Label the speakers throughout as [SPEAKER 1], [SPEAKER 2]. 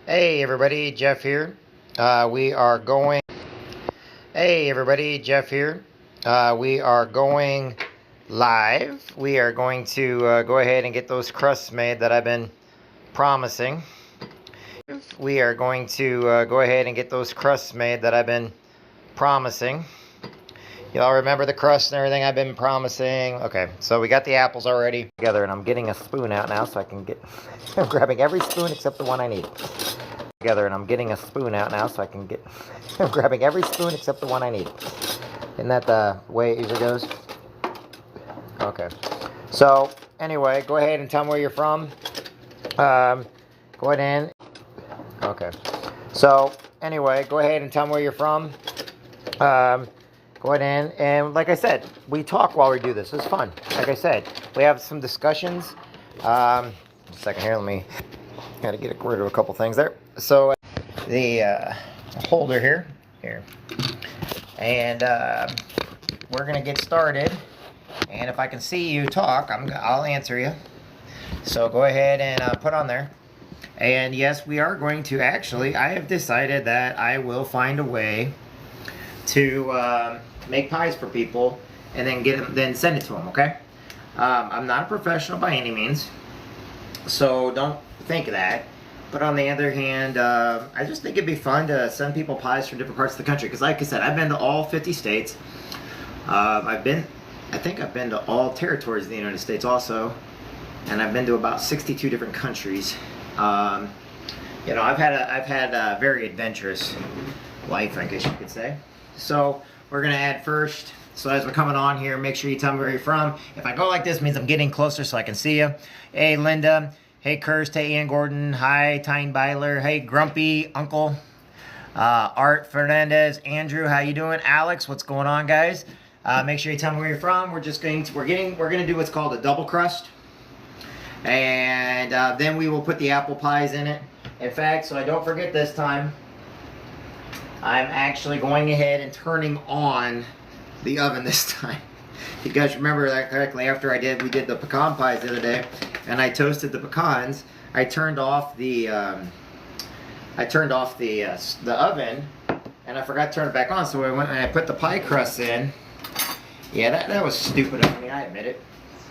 [SPEAKER 1] Hey everybody, Jeff here. We are going. Hey everybody, Jeff here. We are going live. We are going to go ahead and get those crusts made that I've been promising. We are going to go ahead and get those crusts made that I've been promising. Y'all remember the crust and everything I've been promising? Okay, so we got the apples already together, and I'm getting a spoon out now so I can get. I'm grabbing every spoon except the one I need. Together, and I'm getting a spoon out now so I can get. I'm grabbing every spoon except the one I need. Isn't that the way it usually goes? Okay. So anyway, go ahead and tell me where you're from. Go ahead and. Okay. So anyway, go ahead and tell me where you're from. Go ahead and like I said, we talk while we do this. It's fun. Like I said, we have some discussions. A second here, let me. Gotta get rid of a couple things there. So the holder here, and we're gonna get started. And if I can see you talk, I'll answer you. So go ahead and put on there. And yes, we are going to actually. I have decided that I will find a way to make pies for people, and then then send it to them. Okay. I'm not a professional by any means, so don't think that. But on the other hand, I just think it'd be fun to send people pies from different parts of the country. Because like I said, I've been to all 50 states. I think I've been to all territories of the United States also. And I've been to about 62 different countries. You know, I've had a very adventurous life, I guess you could say. So we're gonna add first. So as we're coming on here, make sure you tell me where you're from. If I go like this, it means I'm getting closer so I can see you. Hey, Linda. Hey, Kirst. Hey, Ann Gordon. Hi, Tyne Byler. Hey, Grumpy Uncle. Art Fernandez. Andrew, how you doing? Alex, what's going on, guys? Make sure you tell me where you're from. We're gonna do what's called a double crust, and then we will put the apple pies in it. In fact, so I don't forget this time, I'm actually going ahead and turning on the oven this time. You guys remember that correctly? After we did the pecan pies the other day, and I toasted the pecans. I turned off the oven, and I forgot to turn it back on. So I went and I put the pie crust in. Yeah, that was stupid of me. I admit it.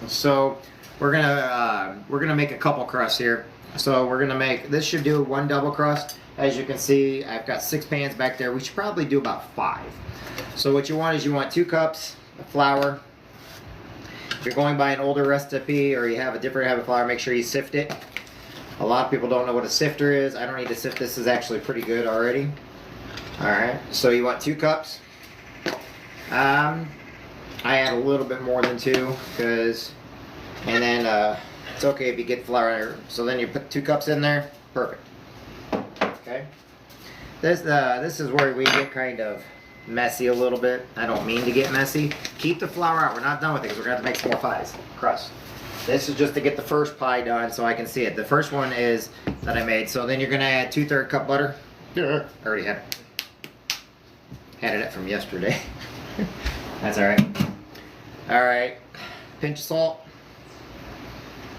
[SPEAKER 1] So we're gonna make a couple crusts here. So we're gonna make this. Should do one double crust. As you can see, I've got 6 pans back there. We should probably do about 5. So what you want is 2 cups of flour. If you're going by an older recipe or you have a different type of flour, make sure you sift it. A lot of people don't know what a sifter is. I don't need to sift. This is actually pretty good already. Alright, so you want 2 cups. I add a little bit more than 2 and then it's okay if you get flour. So then you put 2 cups in there. Perfect. Okay. This is where we get kind of messy a little bit. I don't mean to get messy. Keep the flour out. We're not done with it because we're going to have to make some more pies. Crust. This is just to get the first pie done so I can see it. The first one is that I made. So then you're going to add 2/3 cup butter. I already had it from yesterday. That's alright. Alright. Pinch of salt.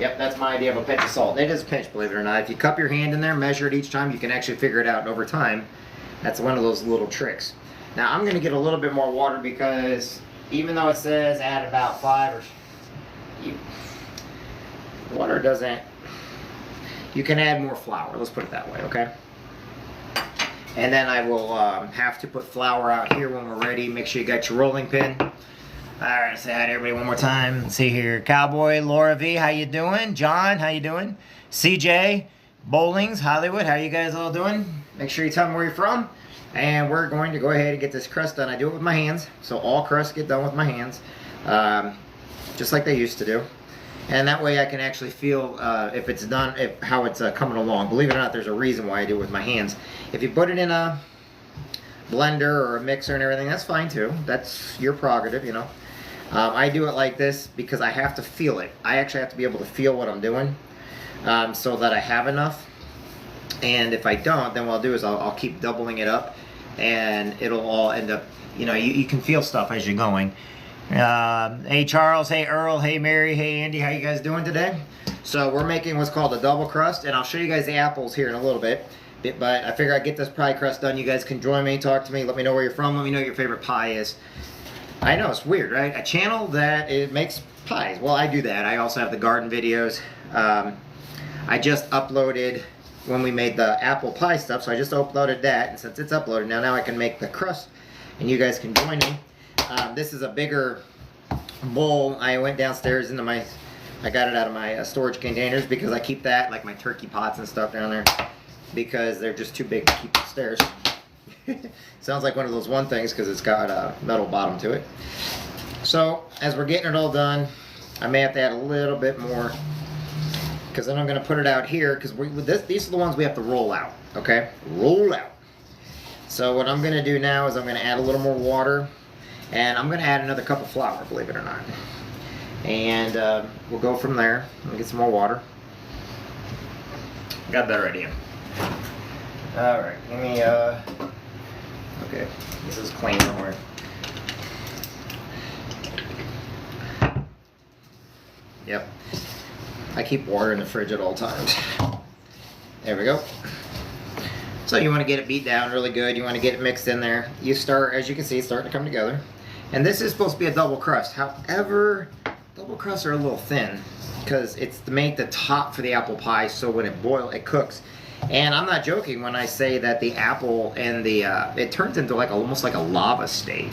[SPEAKER 1] Yep, that's my idea of a pinch of salt. It is a pinch, believe it or not. If you cup your hand in there, measure it each time, you can actually figure it out. And over time, that's one of those little tricks. Now I'm going to get a little bit more water because even though it says add about 5 water doesn't, you can add more flour. Let's put it that way, okay? And then I will have to put flour out here when we're ready. Make sure you got your rolling pin. Alright, say hi to everybody one more time. Let's see here. Cowboy, Laura V, how you doing? John, how you doing? CJ, Bowlings, Hollywood, how you guys all doing? Make sure you tell me where you're from. And we're going to go ahead and get this crust done. I do it with my hands. So all crusts get done with my hands. Just like they used to do. And that way I can actually feel if it's done, how it's coming along. Believe it or not, there's a reason why I do it with my hands. If you put it in a blender or a mixer and everything, that's fine too. That's your prerogative, you know. I do it like this because I have to feel it. I actually have to be able to feel what I'm doing so that I have enough. And if I don't, then what I'll do is I'll keep doubling it up, and it'll all end up, you know, you can feel stuff as you're going. Hey Charles, hey Earl, hey Mary, hey Andy, how you guys doing today? So we're making what's called a double crust, and I'll show you guys the apples here in a little bit. But I figure I'd get this pie crust done. You guys can join me, talk to me, let me know where you're from, let me know what your favorite pie is. I know, it's weird, right? A channel that it makes pies. Well, I do that. I also have the garden videos. I just uploaded when we made the apple pie stuff, so I just uploaded that, and since it's uploaded now I can make the crust, and you guys can join me. This is a bigger bowl. I went downstairs into my, I got it out of my storage containers because I keep that, like my turkey pots and stuff down there, because they're just too big to keep upstairs. Sounds like one of those one things because it's got a metal bottom to it. So as we're getting it all done, I may have to add a little bit more, because then I'm going to put it out here, because these are the ones we have to roll out, okay? Roll out. So what I'm going to do now is I'm going to add a little more water, and I'm going to add another cup of flour, believe it or not. And we'll go from there. Let me get some more water. Got a better idea. Alright, let me, okay, this is clean, don't worry. Yep. I keep water in the fridge at all times. There we go. So you want to get it beat down really good. You want to get it mixed in there. You start, as you can see, it's starting to come together. And this is supposed to be a double crust. However, double crusts are a little thin because it's to make the top for the apple pie, so when it boils, it cooks. And I'm not joking when I say that the apple and the, it turns into like almost like a lava state.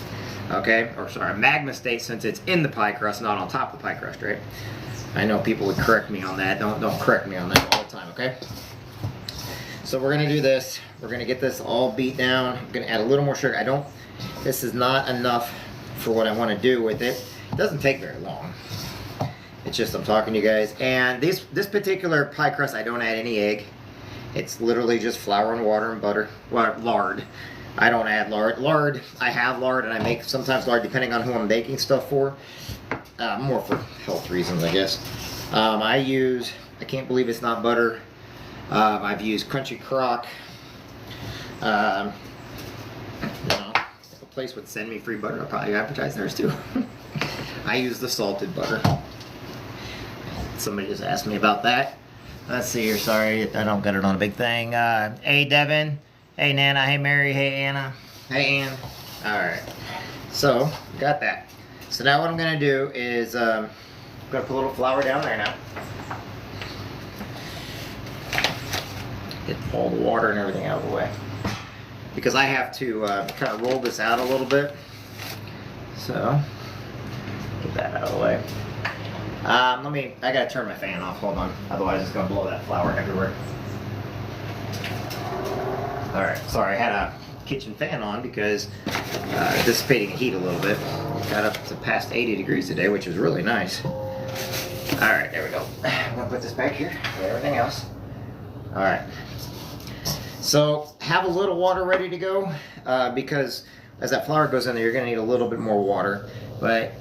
[SPEAKER 1] Okay? Or sorry, a magma state, since it's in the pie crust, not on top of the pie crust, right? I know people would correct me on that. Don't correct me on that all the time, okay? So we're gonna do this. We're gonna get this all beat down. I'm gonna add a little more sugar. This is not enough for what I want to do with it. It doesn't take very long. It's just I'm talking to you guys. And this particular pie crust, I don't add any egg. It's literally just flour and water and butter. Well, lard. I don't add lard. Lard, I have lard, and I make sometimes lard depending on who I'm baking stuff for. More for health reasons, I guess. I can't believe it's not butter. I've used Crunchy Crock. You know, if a place would send me free butter, I'll probably advertise theirs too. I use the salted butter. Somebody just asked me about that. Let's see here, sorry, I don't got it on a big thing. Hey Devin, hey Nana, hey Mary, hey Anna, hey Ann. Alright, so, got that. So now what I'm going to do is, I'm going to put a little flour down there now. Get all the water and everything out of the way. Because I have to kind of roll this out a little bit. So, get that out of the way. I gotta turn my fan off, hold on. Otherwise it's gonna blow that flour everywhere. Alright, sorry, I had a kitchen fan on because dissipating heat a little bit. Got up to past 80 degrees today, which is really nice. Alright, there we go. I'm gonna put this back here with everything else. Alright. So, have a little water ready to go, because as that flour goes in there, you're gonna need a little bit more water. But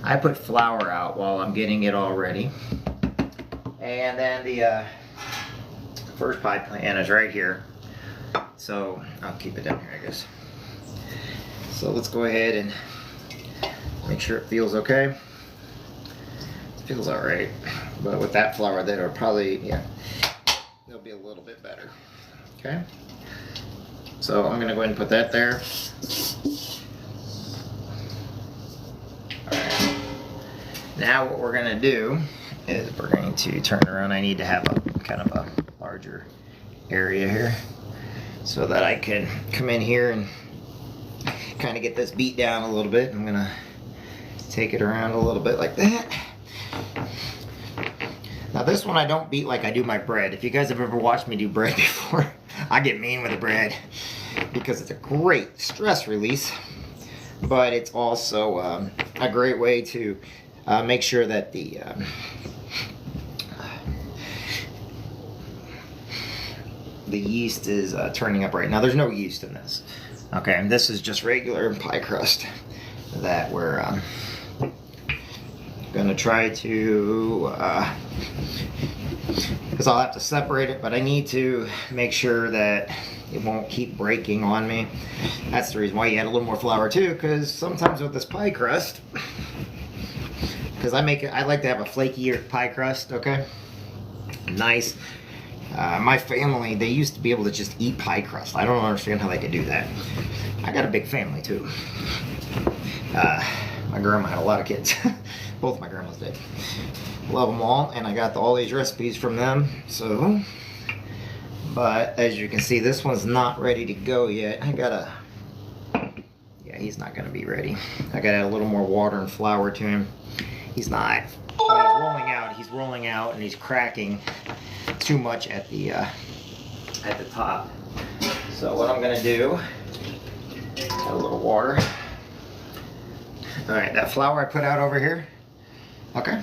[SPEAKER 1] I put flour out while I'm getting it all ready. And then the first pie pan is right here. So I'll keep it down here, I guess. So let's go ahead and make sure it feels okay. It feels all right. But with that flour, that'll probably, yeah, it'll be a little bit better. Okay. So I'm gonna go ahead and put that there. Now what we're going to do is we're going to turn around. I need to have a kind of a larger area here so that I can come in here and kind of get this beat down a little bit. I'm going to take it around a little bit like that. Now this one I don't beat like I do my bread. If you guys have ever watched me do bread before, I get mean with the bread because it's a great stress release, but it's also a great way to make sure that the yeast is turning up right. Now there's no yeast in this. Okay, and this is just regular pie crust that we're gonna try to, because I'll have to separate it, but I need to make sure that it won't keep breaking on me. That's the reason why you add a little more flour too, because sometimes with this pie crust, because I like to have a flakier pie crust, okay? Nice. My family, they used to be able to just eat pie crust. I don't understand how they could do that. I got a big family too. My grandma had a lot of kids. Both my grandmas did. Love them all, and I got all these recipes from them. So, but as you can see, this one's not ready to go yet. Yeah, he's not gonna be ready. I gotta add a little more water and flour to him. He's not. When he's rolling out, and he's cracking too much at the top. So what I'm gonna do, add a little water. All right, that flour I put out over here. Okay.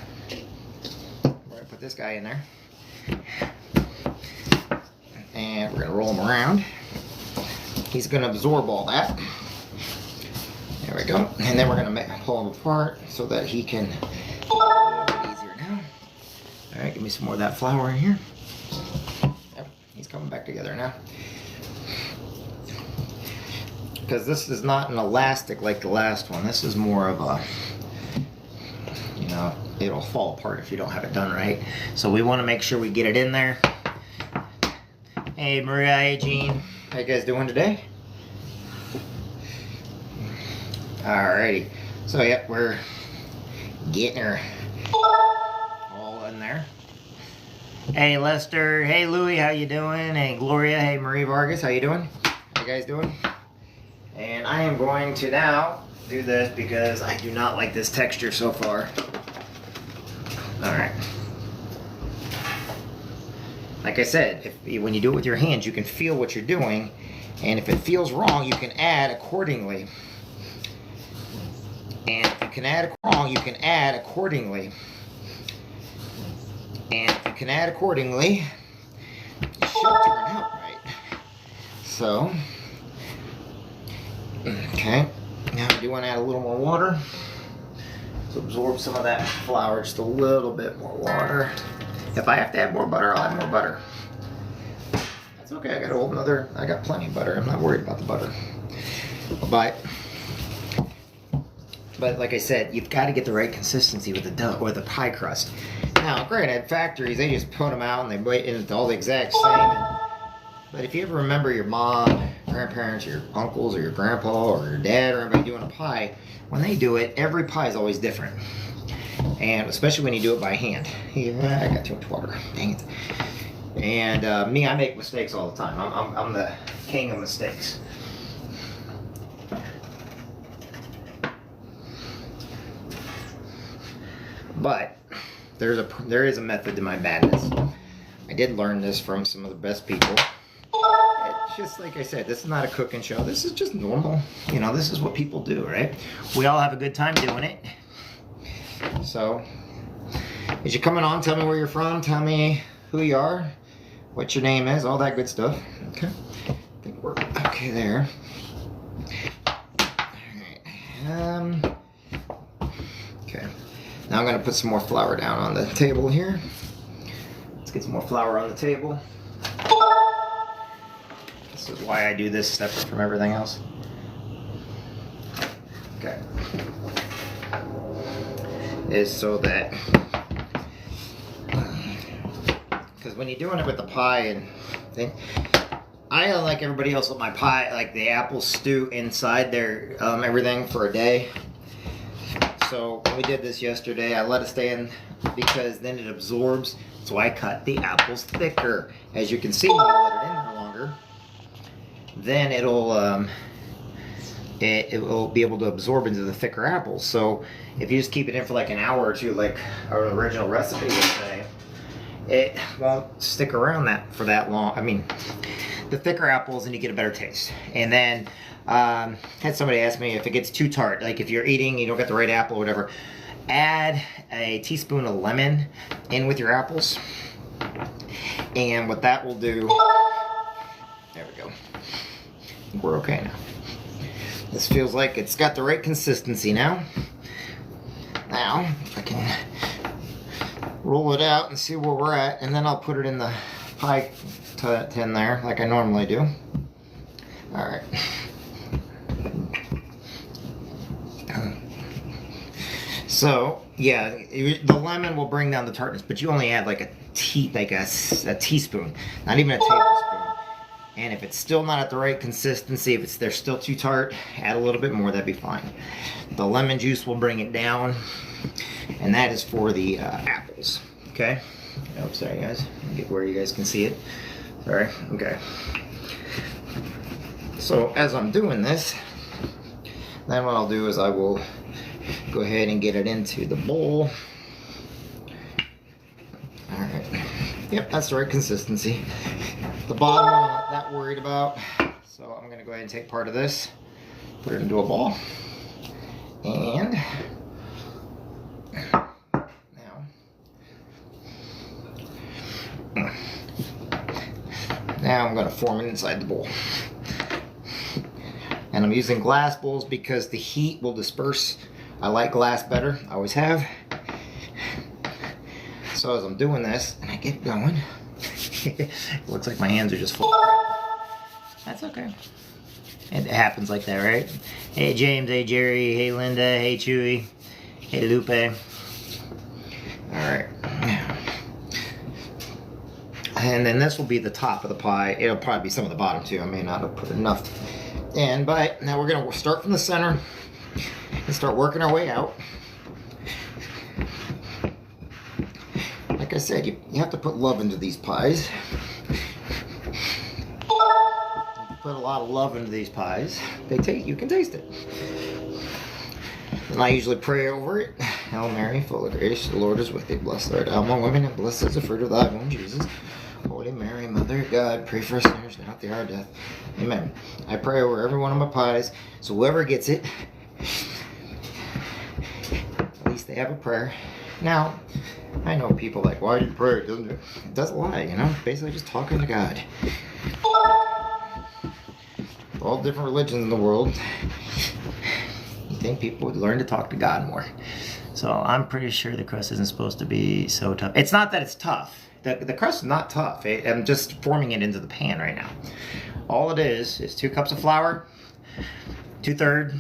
[SPEAKER 1] We're gonna put this guy in there. And we're gonna roll him around. He's gonna absorb all that. There we go. And then we're gonna pull him apart so that he can, a little bit easier now. All right, give me some more of that flour in here. Yep, he's coming back together now. Because this is not an elastic like the last one. This is more of a, you know, it'll fall apart if you don't have it done right. So we want to make sure we get it in there. Hey Maria, hey Jean, how you guys doing today? Alrighty, so yep, we're getting her all in there. Hey Lester, hey Louie, how you doing? Hey Gloria, hey Marie Vargas, how you doing? How you guys doing? And I am going to now do this because I do not like this texture so far. Alright. Like I said, when you do it with your hands, you can feel what you're doing. And if it feels wrong, you can add accordingly. And if you can add wrong, you can add accordingly. And if you can add accordingly, it should turn out right. So, okay, now I do want to add a little more water to absorb some of that flour, just a little bit more water. If I have to add more butter, I'll add more butter. That's okay, I got plenty of butter. I'm not worried about the butter. But like I said, you've got to get the right consistency with the dough or the pie crust. Now, granted, factories, they just put them out and they wait and it's all the exact same. But if you ever remember your mom, grandparents, your uncles, or your grandpa, or your dad, or everybody doing a pie, when they do it, every pie is always different. And especially when you do it by hand. Yeah, I got too much water. Dang it. And me, I make mistakes all the time. I'm the king of mistakes. But there is a method to my madness. I did learn this from some of the best people. It's just like I said, this is not a cooking show. This is just normal. You know, this is what people do, right? We all have a good time doing it. So, as you're coming on, tell me where you're from. Tell me who you are, what your name is, all that good stuff. Okay. I think we're okay there. All right. Okay. Now I'm going to put some more flour down on the table here. Let's get some more flour on the table. This is why I do this separate from everything else. Okay. Is so that, because when you're doing it with the pie and thing, I like everybody else with my pie, like the apples stew inside their everything for a day. So when we did this yesterday, I let it stay in because then it absorbs. So I cut the apples thicker. As you can see, when I let it in there longer, then it will be able to absorb into the thicker apples. So if you just keep it in for like an hour or two, like our original recipe would say, it won't stick around for that long. I mean, the thicker apples, and you get a better taste. And then had somebody ask me if it gets too tart, like if you're eating, you don't get the right apple or whatever, add a teaspoon of lemon in with your apples. And what that will do, there we go. We're okay now. This feels like it's got the right consistency now. Now, I can roll it out and see where we're at, and then I'll put it in the pie tin there, like I normally do. All right. So, yeah, the lemon will bring down the tartness, but you only add like a teaspoon, not even a tablespoon. And if it's still not at the right consistency, if they're still too tart, add a little bit more, that'd be fine. The lemon juice will bring it down, and that is for the apples, okay? Oh, sorry guys, get where you guys can see it. Sorry, okay. So as I'm doing this, then what I'll do is I will go ahead and get it into the bowl. All right, yep, that's the right consistency. The bottom I'm not that worried about, so I'm gonna go ahead and take part of this, put it into a ball, and now I'm gonna form it inside the bowl. And I'm using glass bowls because the heat will disperse. I like glass better, I always have. So as I'm doing this, and I get going, it looks like my hands are just full. That's okay. It happens like that, right? Hey James, hey Jerry, hey Linda, hey Chewy, hey Lupe. Alright. And then this will be the top of the pie. It'll probably be some of the bottom too. I may not have put enough in, but now we're gonna start from the center and start working our way out. Like I said, you have to put love into these pies. Put a lot of love into these pies. You can taste it. And I usually pray over it. Hail Mary, full of grace, the Lord is with thee. Blessed art thou among women, and blessed is the fruit of thy womb, Jesus. Holy Mary, Mother of God, pray for us sinners now at the hour of death. Amen. I pray over every one of my pies, so whoever gets it, at least they have a prayer. Now, I know people like, why do you pray? It doesn't lie, you know? Basically just talking to God. All different religions in the world, you think people would learn to talk to God more. So I'm pretty sure the crust isn't supposed to be so tough. It's not that it's tough. The crust is not tough. I'm just forming it into the pan right now. All it is 2 cups of flour, 2/3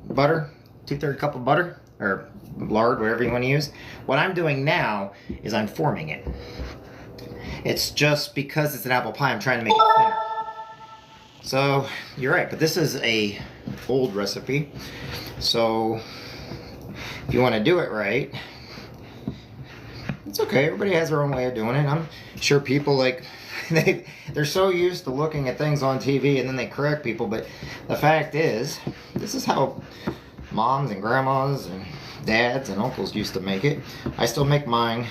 [SPEAKER 1] butter, 2/3 cup of butter, or lard, whatever you want to use. What I'm doing now is I'm forming it. It's just because it's an apple pie, I'm trying to make it thinner. So you're right, but this is a old recipe. So if you want to do it right, it's okay. Everybody has their own way of doing it. I'm sure people like they're so used to looking at things on TV and then they correct people, but the fact is, this is how moms and grandmas and dads and uncles used to make it. I still make mine.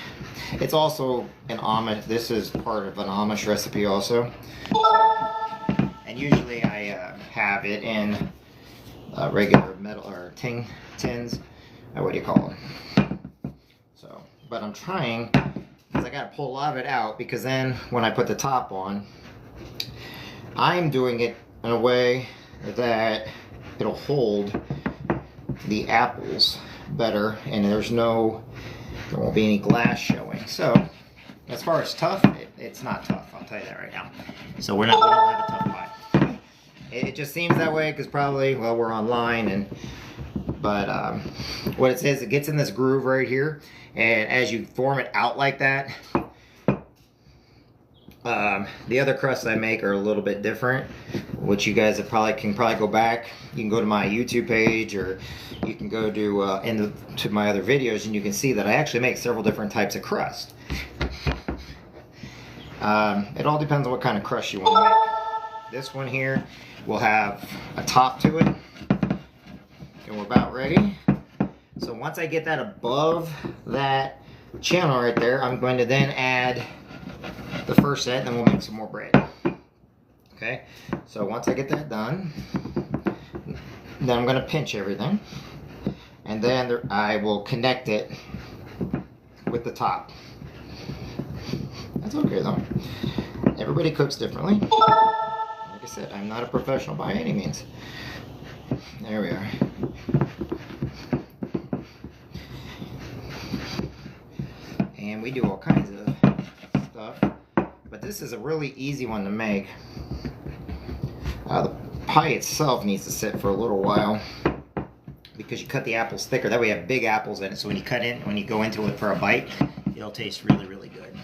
[SPEAKER 1] It's also an Amish. This is part of an Amish recipe also. And usually I have it in regular metal or tins. What do you call them? So, but I'm trying, because I got to pull a lot of it out, because then when I put the top on, I'm doing it in a way that it'll hold the apples better, and there won't be any glass showing. So as far as tough, it's not tough, I'll tell you that right now. So we don't have a tough pie. It just seems that way because probably, well, we're online, but what it says, it gets in this groove right here, and as you form it out like that, the other crusts I make are a little bit different, which you guys can probably go back. You can go to my YouTube page, or you can go to my other videos, and you can see that I actually make several different types of crust. It all depends on what kind of crust you want to make. This one here will have a top to it, and we're about ready. So once I get that above that channel right there, I'm going to then add the first set, and then we'll make some more bread. Okay, so once I get that done, then I'm going to pinch everything, and then I will connect it with the top. That's okay though. Everybody cooks differently. Like I said, I'm not a professional by any means. There we are. And we do all kinds of stuff, but this is a really easy one to make. The pie itself needs to sit for a little while because you cut the apples thicker. That way you have big apples in it, so when you go into it for a bite, it'll taste really, really good.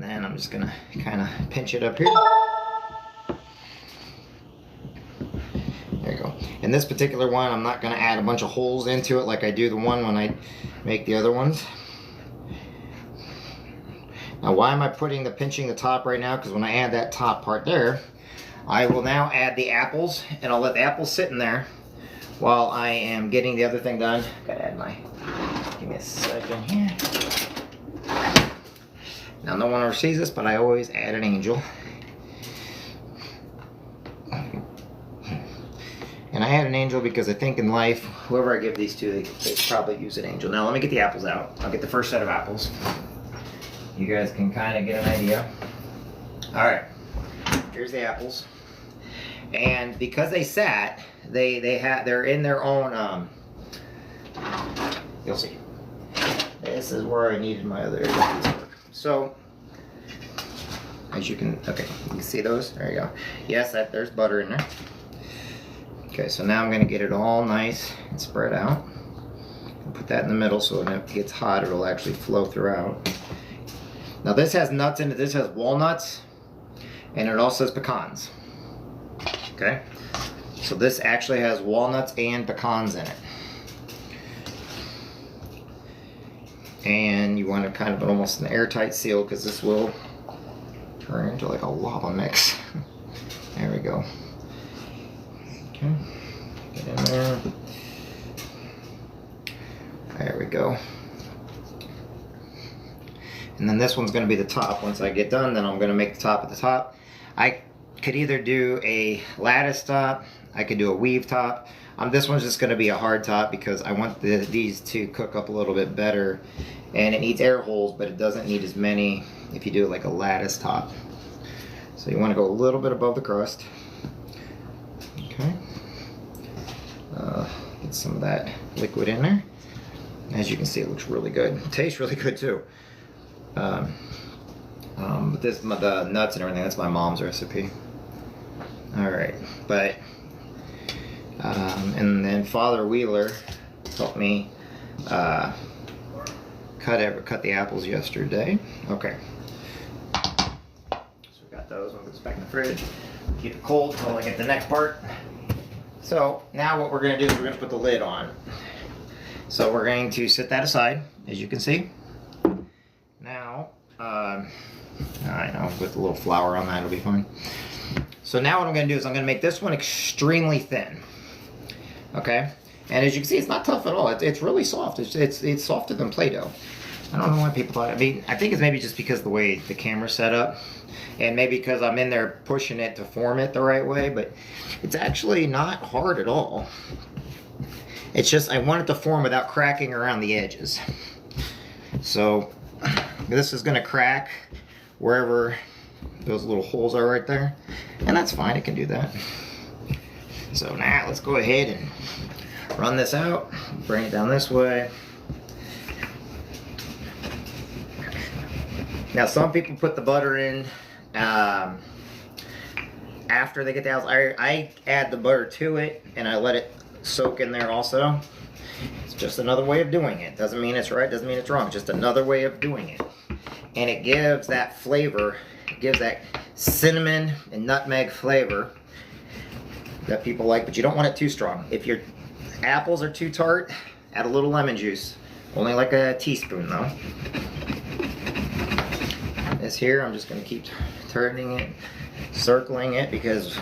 [SPEAKER 1] then I'm just gonna kind of pinch it up here. There you go. In this particular one, I'm not gonna add a bunch of holes into it like I do the one when I make the other ones. Now, why am I pinching the top right now? Because when I add that top part there, I will now add the apples, and I'll let the apples sit in there while I am getting the other thing done. Gotta add my, give me a second here. Now, no one ever sees this, but I always add an angel. And I add an angel because I think in life, whoever I give these to, they probably use an angel. Now, let me get the apples out. I'll get the first set of apples. You guys can kind of get an idea. All right, here's the apples. And because they sat, they're in their own, you'll see. This is where I needed my other work. So, as you can, okay, you can see those? There you go. Yes, there's butter in there. Okay, so now I'm gonna get it all nice and spread out. I'll put that in the middle so when it gets hot, it'll actually flow throughout. Now this has nuts in it. This has walnuts, and it also has pecans. Okay, so this actually has walnuts and pecans in it. And you want to kind of almost an airtight seal because this will turn into like a lava mix. There we go. Okay, get in there. There we go. And then this one's going to be the top. Once I get done, then I'm going to make the top at the top. I could either do a lattice top, I could do a weave top. This one's just going to be a hard top because I want these to cook up a little bit better. And it needs air holes, but it doesn't need as many if you do like a lattice top. So you want to go a little bit above the crust. Okay. Get some of that liquid in there. As you can see, it looks really good. It tastes really good too. But the nuts and everything, that's my mom's recipe. Alright, but and then Father Wheeler helped me cut the apples yesterday. Okay. So we got those. We'll put this back in the fridge. Keep it cold until I get the next part. So now what we're going to do is we're going to put the lid on. So we're going to set that aside, as you can see. Now, I know, with a little flour on that, it'll be fine. So now what I'm going to do is I'm going to make this one extremely thin. Okay? And as you can see, it's not tough at all. It's really soft. It's softer than Play-Doh. I don't know why people thought, I mean, I think it's maybe just because of the way the camera's set up. And maybe because I'm in there pushing it to form it the right way. But it's actually not hard at all. It's just I want it to form without cracking around the edges. So this is going to crack wherever those little holes are right there. And that's fine, it can do that. So now let's go ahead and run this out. Bring it down this way. Now some people put the butter in after they get the apples. I add the butter to it and I let it soak in there also. It's just another way of doing it. Doesn't mean it's right, doesn't mean it's wrong. Just another way of doing it. And it gives that flavor, it gives that cinnamon and nutmeg flavor that people like, but you don't want it too strong. If your apples are too tart, add a little lemon juice. Only like a teaspoon though. This here, I'm just going to keep turning it, circling it, because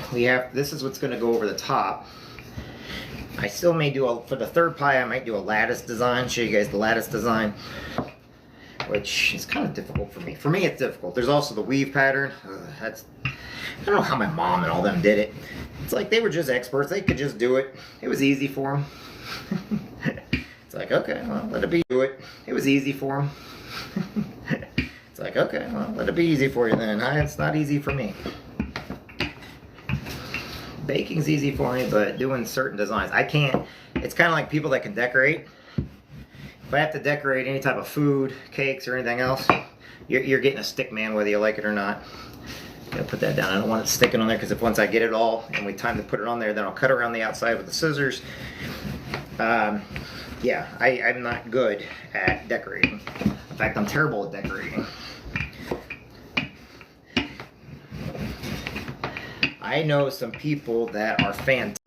[SPEAKER 1] this is what's going to go over the top. I still may do for the third pie, I might do a lattice design, show you guys the lattice design, which is kind of difficult for me. For me, it's difficult. There's also the weave pattern. I don't know how my mom and all them did it. It's like they were just experts. They could just do it. It was easy for them. It's like, okay, well, let it be. Do it. It was easy for them. It's like, okay, well, let it be easy for you then. It's not easy for me. Baking's easy for me, but doing certain designs, I can't. It's kind of like people that can decorate. If I have to decorate any type of food, cakes, or anything else, you're getting a stick man whether you like it or not. Gotta put that down. I don't want it sticking on there because if once I get it all and we time to put it on there, then I'll cut around the outside with the scissors. Yeah, I'm not good at decorating. In fact, I'm terrible at decorating. I know some people that are fantastic.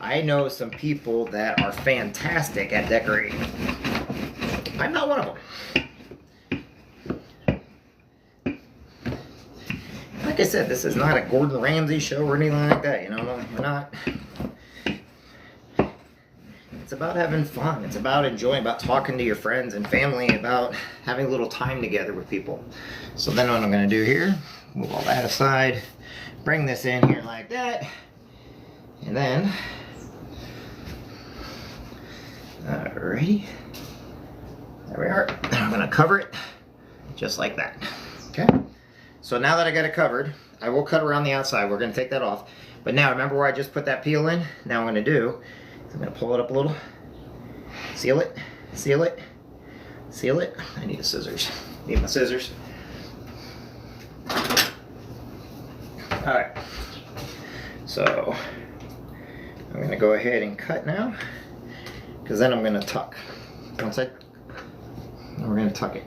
[SPEAKER 1] I know some people that are fantastic at decorating. I'm not one of them. Like I said, this is not a Gordon Ramsay show or anything like that, you know, we're not. It's about having fun. It's about enjoying, about talking to your friends and family, about having a little time together with people. So then what I'm gonna do here, move all that aside, bring this in here like that, and then, alrighty, there we are. And I'm gonna cover it just like that, okay? So now that I got it covered, I will cut around the outside. We're gonna take that off. But now, remember where I just put that peel in? Now what I'm gonna do, I'm going to pull it up a little, seal it, seal it, seal it. I need a scissors. Need my scissors. Alright. So, I'm going to go ahead and cut now, because then I'm going to tuck. We're going to tuck it.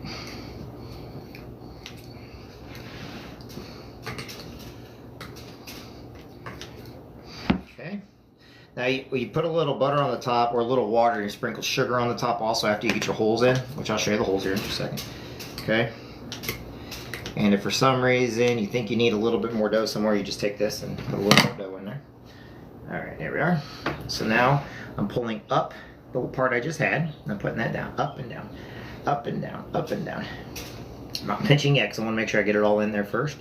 [SPEAKER 1] Okay. Now you put a little butter on the top or a little water and you sprinkle sugar on the top also after you get your holes in, which I'll show you the holes here in just a second. Okay. And if for some reason you think you need a little bit more dough somewhere, you just take this and put a little more dough in there. Alright, there we are. So now I'm pulling up the little part I just had and I'm putting that down, up and down, up and down, up and down. I'm not pinching yet because I want to make sure I get it all in there first.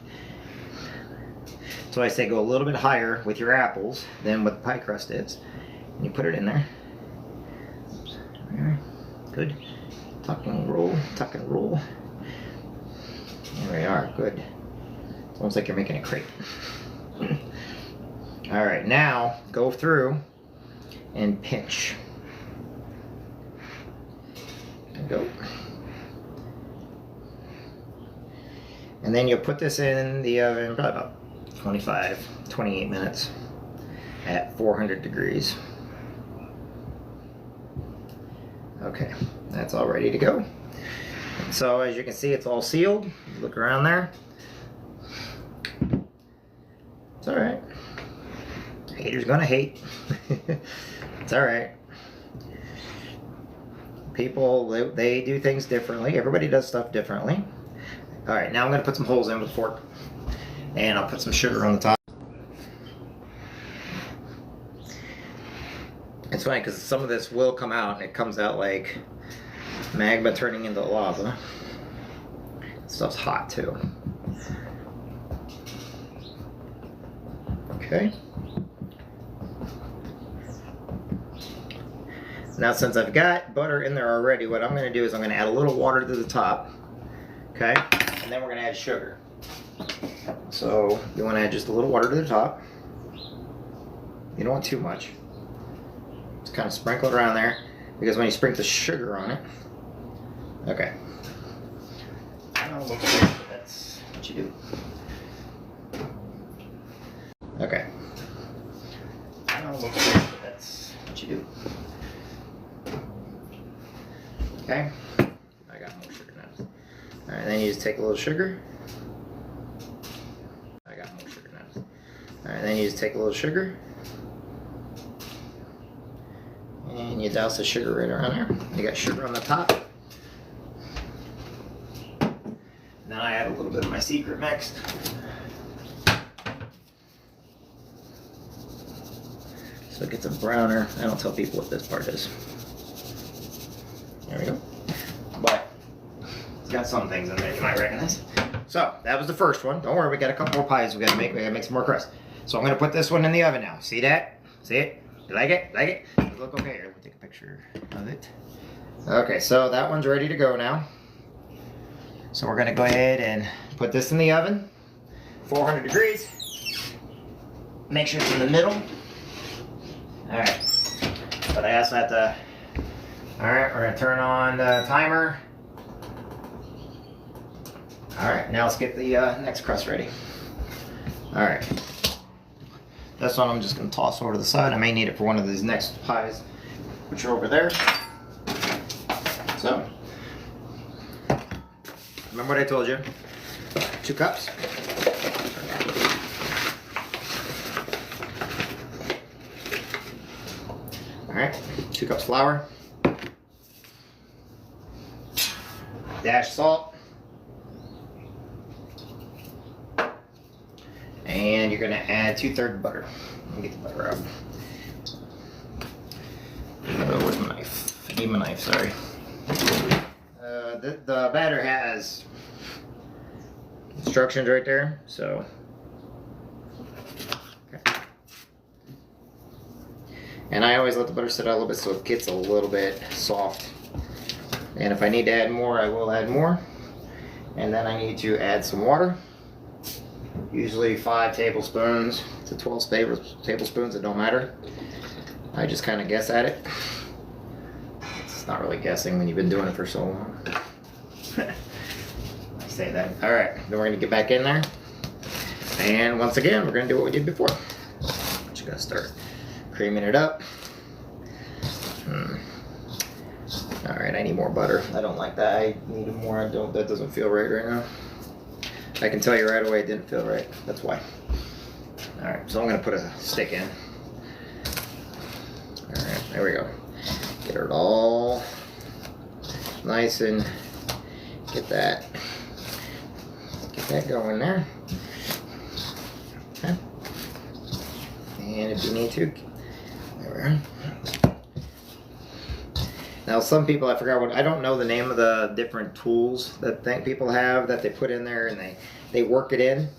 [SPEAKER 1] So I say go a little bit higher with your apples than what the pie crust is. And you put it in there. Oops. There. Good. Tuck and roll, tuck and roll. There we are, good. It's almost like you're making a crepe. Alright, now go through and pinch. And go. And then you'll put this in the oven probably about 28 minutes at 400 degrees. Okay, that's all ready to go. So as you can see, it's all sealed. Look around there. It's all right. Haters gonna hate. It's all right. People, they do things differently. Everybody does stuff differently. All right, now I'm gonna put some holes in with a fork. And I'll put some sugar on the top. It's funny because some of this will come out and it comes out like magma turning into lava. Stuff's hot too. Okay. Now since I've got butter in there already, what I'm going to do is I'm going to add a little water to the top. Okay. And then we're going to add sugar. So you want to add just a little water to the top. You don't want too much. Just kind of sprinkle it around there because when you sprinkle the sugar on it, okay. That's what you do. Okay. That's what you do. Okay. I got more sugar now. All right, then you just take a little sugar. Alright, then you just take a little sugar and you douse the sugar right around there. You got sugar on the top. Then I add a little bit of my secret mix. So it gets a browner. I don't tell people what this part is. There we go. But it's got some things in there you might recognize. So that was the first one. Don't worry, we got a couple more pies we gotta make. We gotta make some more crust. So I'm gonna put this one in the oven now. See that? See it? You like it? Like it? Does it look okay? Here, we'll take a picture of it. Okay, so that one's ready to go now. So we're gonna go ahead and put this in the oven, 400 degrees. Make sure it's in the middle. All right, but I also have to, all right, we're gonna turn on the timer. All right, now let's get the next crust ready. All right, this one I'm just gonna toss over to the side. I may need it for one of these next pies, which are over there. So, remember what I told you. 2 cups. All right, 2 cups flour. Dash salt. And you're gonna add 2/3 butter. Let me get the butter out. Where's my knife? I need my knife, sorry. The batter has instructions right there, so. Okay. And I always let the butter sit out a little bit so it gets a little bit soft. And if I need to add more, I will add more. And then I need to add some water. Usually 5 tablespoons to 12 tablespoons, it don't matter. I just kind of guess at it. It's not really guessing when you've been doing it for so long. I say that. All right, then we're gonna get back in there. And once again, we're gonna do what we did before. Just gonna start creaming it up. All right, I need more butter. I don't like that. I need more. That doesn't feel right now. I can tell you right away it didn't feel right. That's why. All right, so I'm gonna put a stick in. All right, there we go. Get it all nice and get that going there. Okay. And if you need to, there we are. Now, some people, I forgot what, I don't know the name of the different tools that people have that they put in there and they work it in.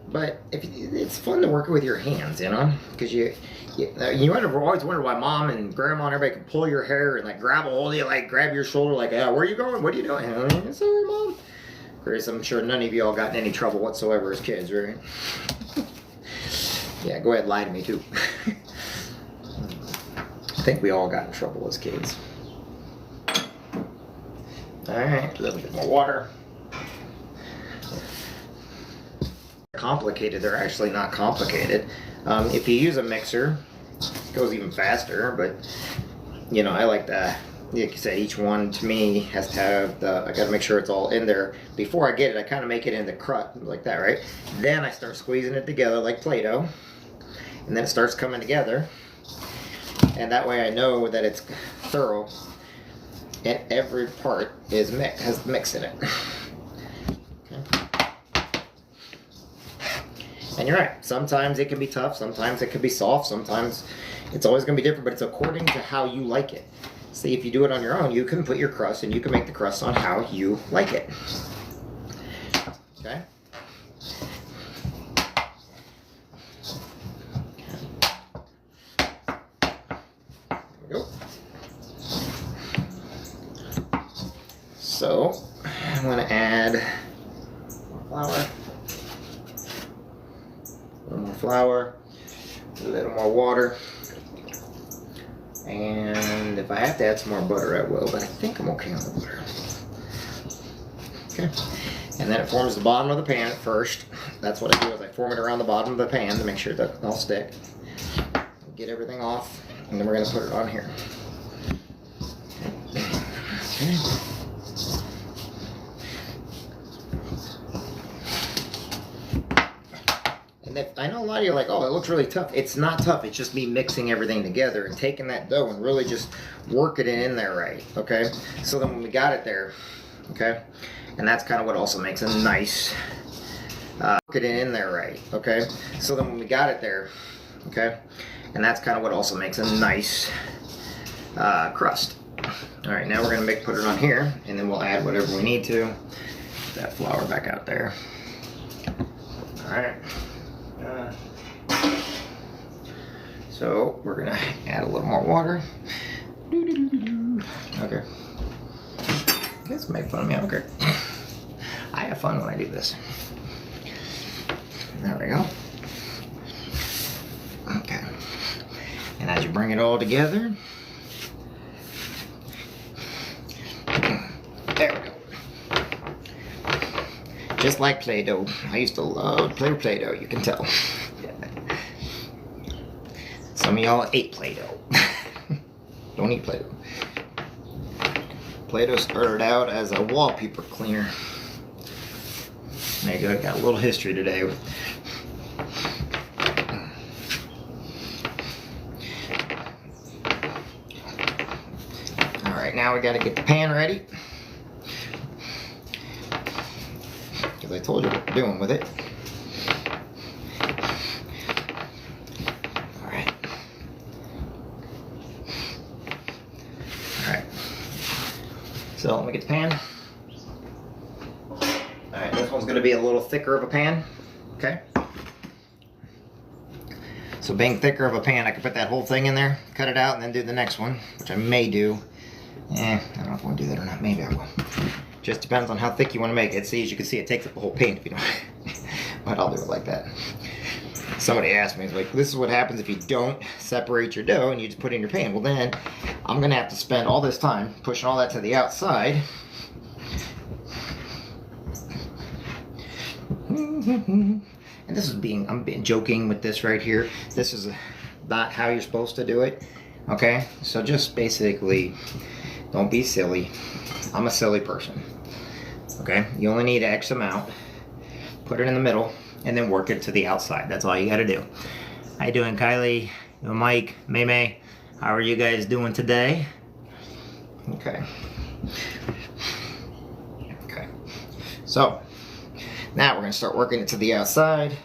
[SPEAKER 1] But it's fun to work it with your hands, you know, because you always wonder why mom and grandma and everybody can pull your hair and like grab a hold of you, like grab your shoulder, like, yeah, where are you going? What are you doing? Sorry, mom. Chris, I'm sure none of you all got in any trouble whatsoever as kids, right? Yeah, go ahead, lie to me too. I think we all got in trouble as kids. All right, a little bit more water. Complicated, they're actually not complicated. If you use a mixer, it goes even faster, but you know, I like that. Like you said, each one to me has to have I gotta make sure it's all in there. Before I get it, I kind of make it in the crust like that, right? Then I start squeezing it together like Play-Doh, and then it starts coming together. And that way I know that it's thorough and every part is has mix in it. Okay. And you're right, sometimes it can be tough, sometimes it can be soft, sometimes it's always gonna be different, but it's according to how you like it. See, if you do it on your own, you can put your crust and you can make the crust on how you like it. Okay? There we go. So, I'm gonna add more flour. A little more flour, a little more water, and if I have to add some more butter, I will, but I think I'm okay on the butter. Okay, and then it forms the bottom of the pan at first. That's what I do, is I form it around the bottom of the pan to make sure that it'll stick. Get everything off, and then we're gonna put it on here. Okay. I know a lot of you are like, oh, it looks really tough. It's not tough. It's just me mixing everything together and taking that dough and really just working it in there right, okay? So then when we got it there, okay? And that's kind of what also makes a nice, working it in there right, okay? So then when we got it there, okay? And that's kind of what also makes a nice crust. All right, now we're gonna put it on here, and then we'll add whatever we need to. Put that flour back out there. All right. So we're gonna add a little more water. Okay. You guys make fun of me, okay. I have fun when I do this. There we go. Okay. And as you bring it all together, there we go. Just like Play-Doh. I used to love to play with Play-Doh, you can tell. Some of y'all ate Play-Doh. Don't eat Play-Doh. Play-Doh started out as a wallpaper cleaner. There you go. Got a little history today. All right, now we got to get the pan ready, because I told you what we're doing with it. All right. All right. So let me get the pan. Alright, this one's going to be a little thicker of a pan, okay? So being thicker of a pan, I can put that whole thing in there, cut it out, and then do the next one, which I may do. I don't know if I want to do that or not. Maybe I will. Just depends on how thick you want to make it. See, as you can see, it takes up the whole pan if you don't. But I'll do it like that. Somebody asked me, it's like, this is what happens if you don't separate your dough and you just put it in your pan. Well, then I'm going to have to spend all this time pushing all that to the outside. And this is I'm being joking with this right here. This is not how you're supposed to do it. Okay, so just basically don't be silly. I'm a silly person. Okay, you only need X amount. Put it in the middle and then work it to the outside. That's all you got to do. How you doing, Kylie? Mike, May? How are you guys doing today? Okay. Okay. So now we're going to start working it to the outside.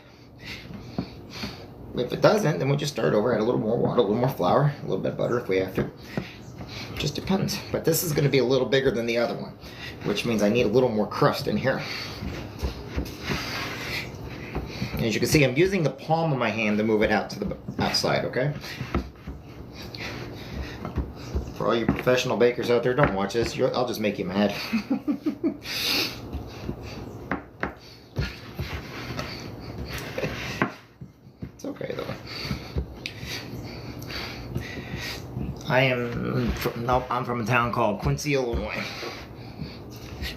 [SPEAKER 1] If it doesn't, then we'll just start over, add a little more water, a little more flour, a little bit of butter if we have to. Just depends. But this is going to be a little bigger than the other one, which means I need a little more crust in here. And as you can see, I'm using the palm of my hand to move it out to the outside, okay? For all you professional bakers out there, don't watch this. I'll just make you mad. It's okay though. I'm from a town called Quincy, Illinois.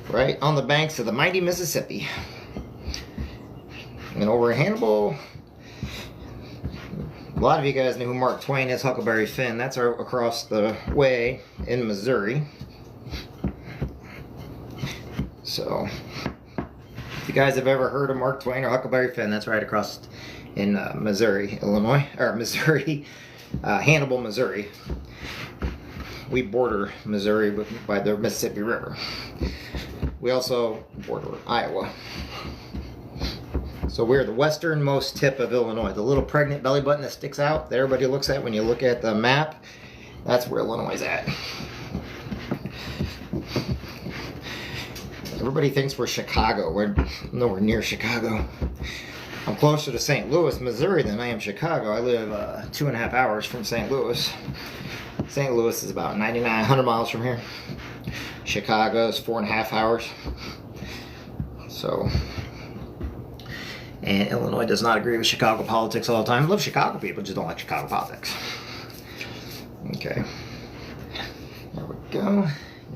[SPEAKER 1] Right on the banks of the mighty Mississippi. And over in Hannibal, a lot of you guys know who Mark Twain is, Huckleberry Finn. That's across the way in Missouri. So, if you guys have ever heard of Mark Twain or Huckleberry Finn, that's right across in Missouri, Illinois, or Missouri, Hannibal, Missouri. We border Missouri by the Mississippi River. We also border Iowa. So we're the westernmost tip of Illinois. The little pregnant belly button that sticks out that everybody looks at when you look at the map, that's where Illinois is at. Everybody thinks we're Chicago. We're nowhere near Chicago. I'm closer to St. Louis, Missouri than I am Chicago. I live 2.5 hours from St. Louis. St. Louis is about 100 miles from here. Chicago is 4.5 hours. So... And Illinois does not agree with Chicago politics all the time. Love Chicago people, just don't like Chicago politics. Okay. There we go.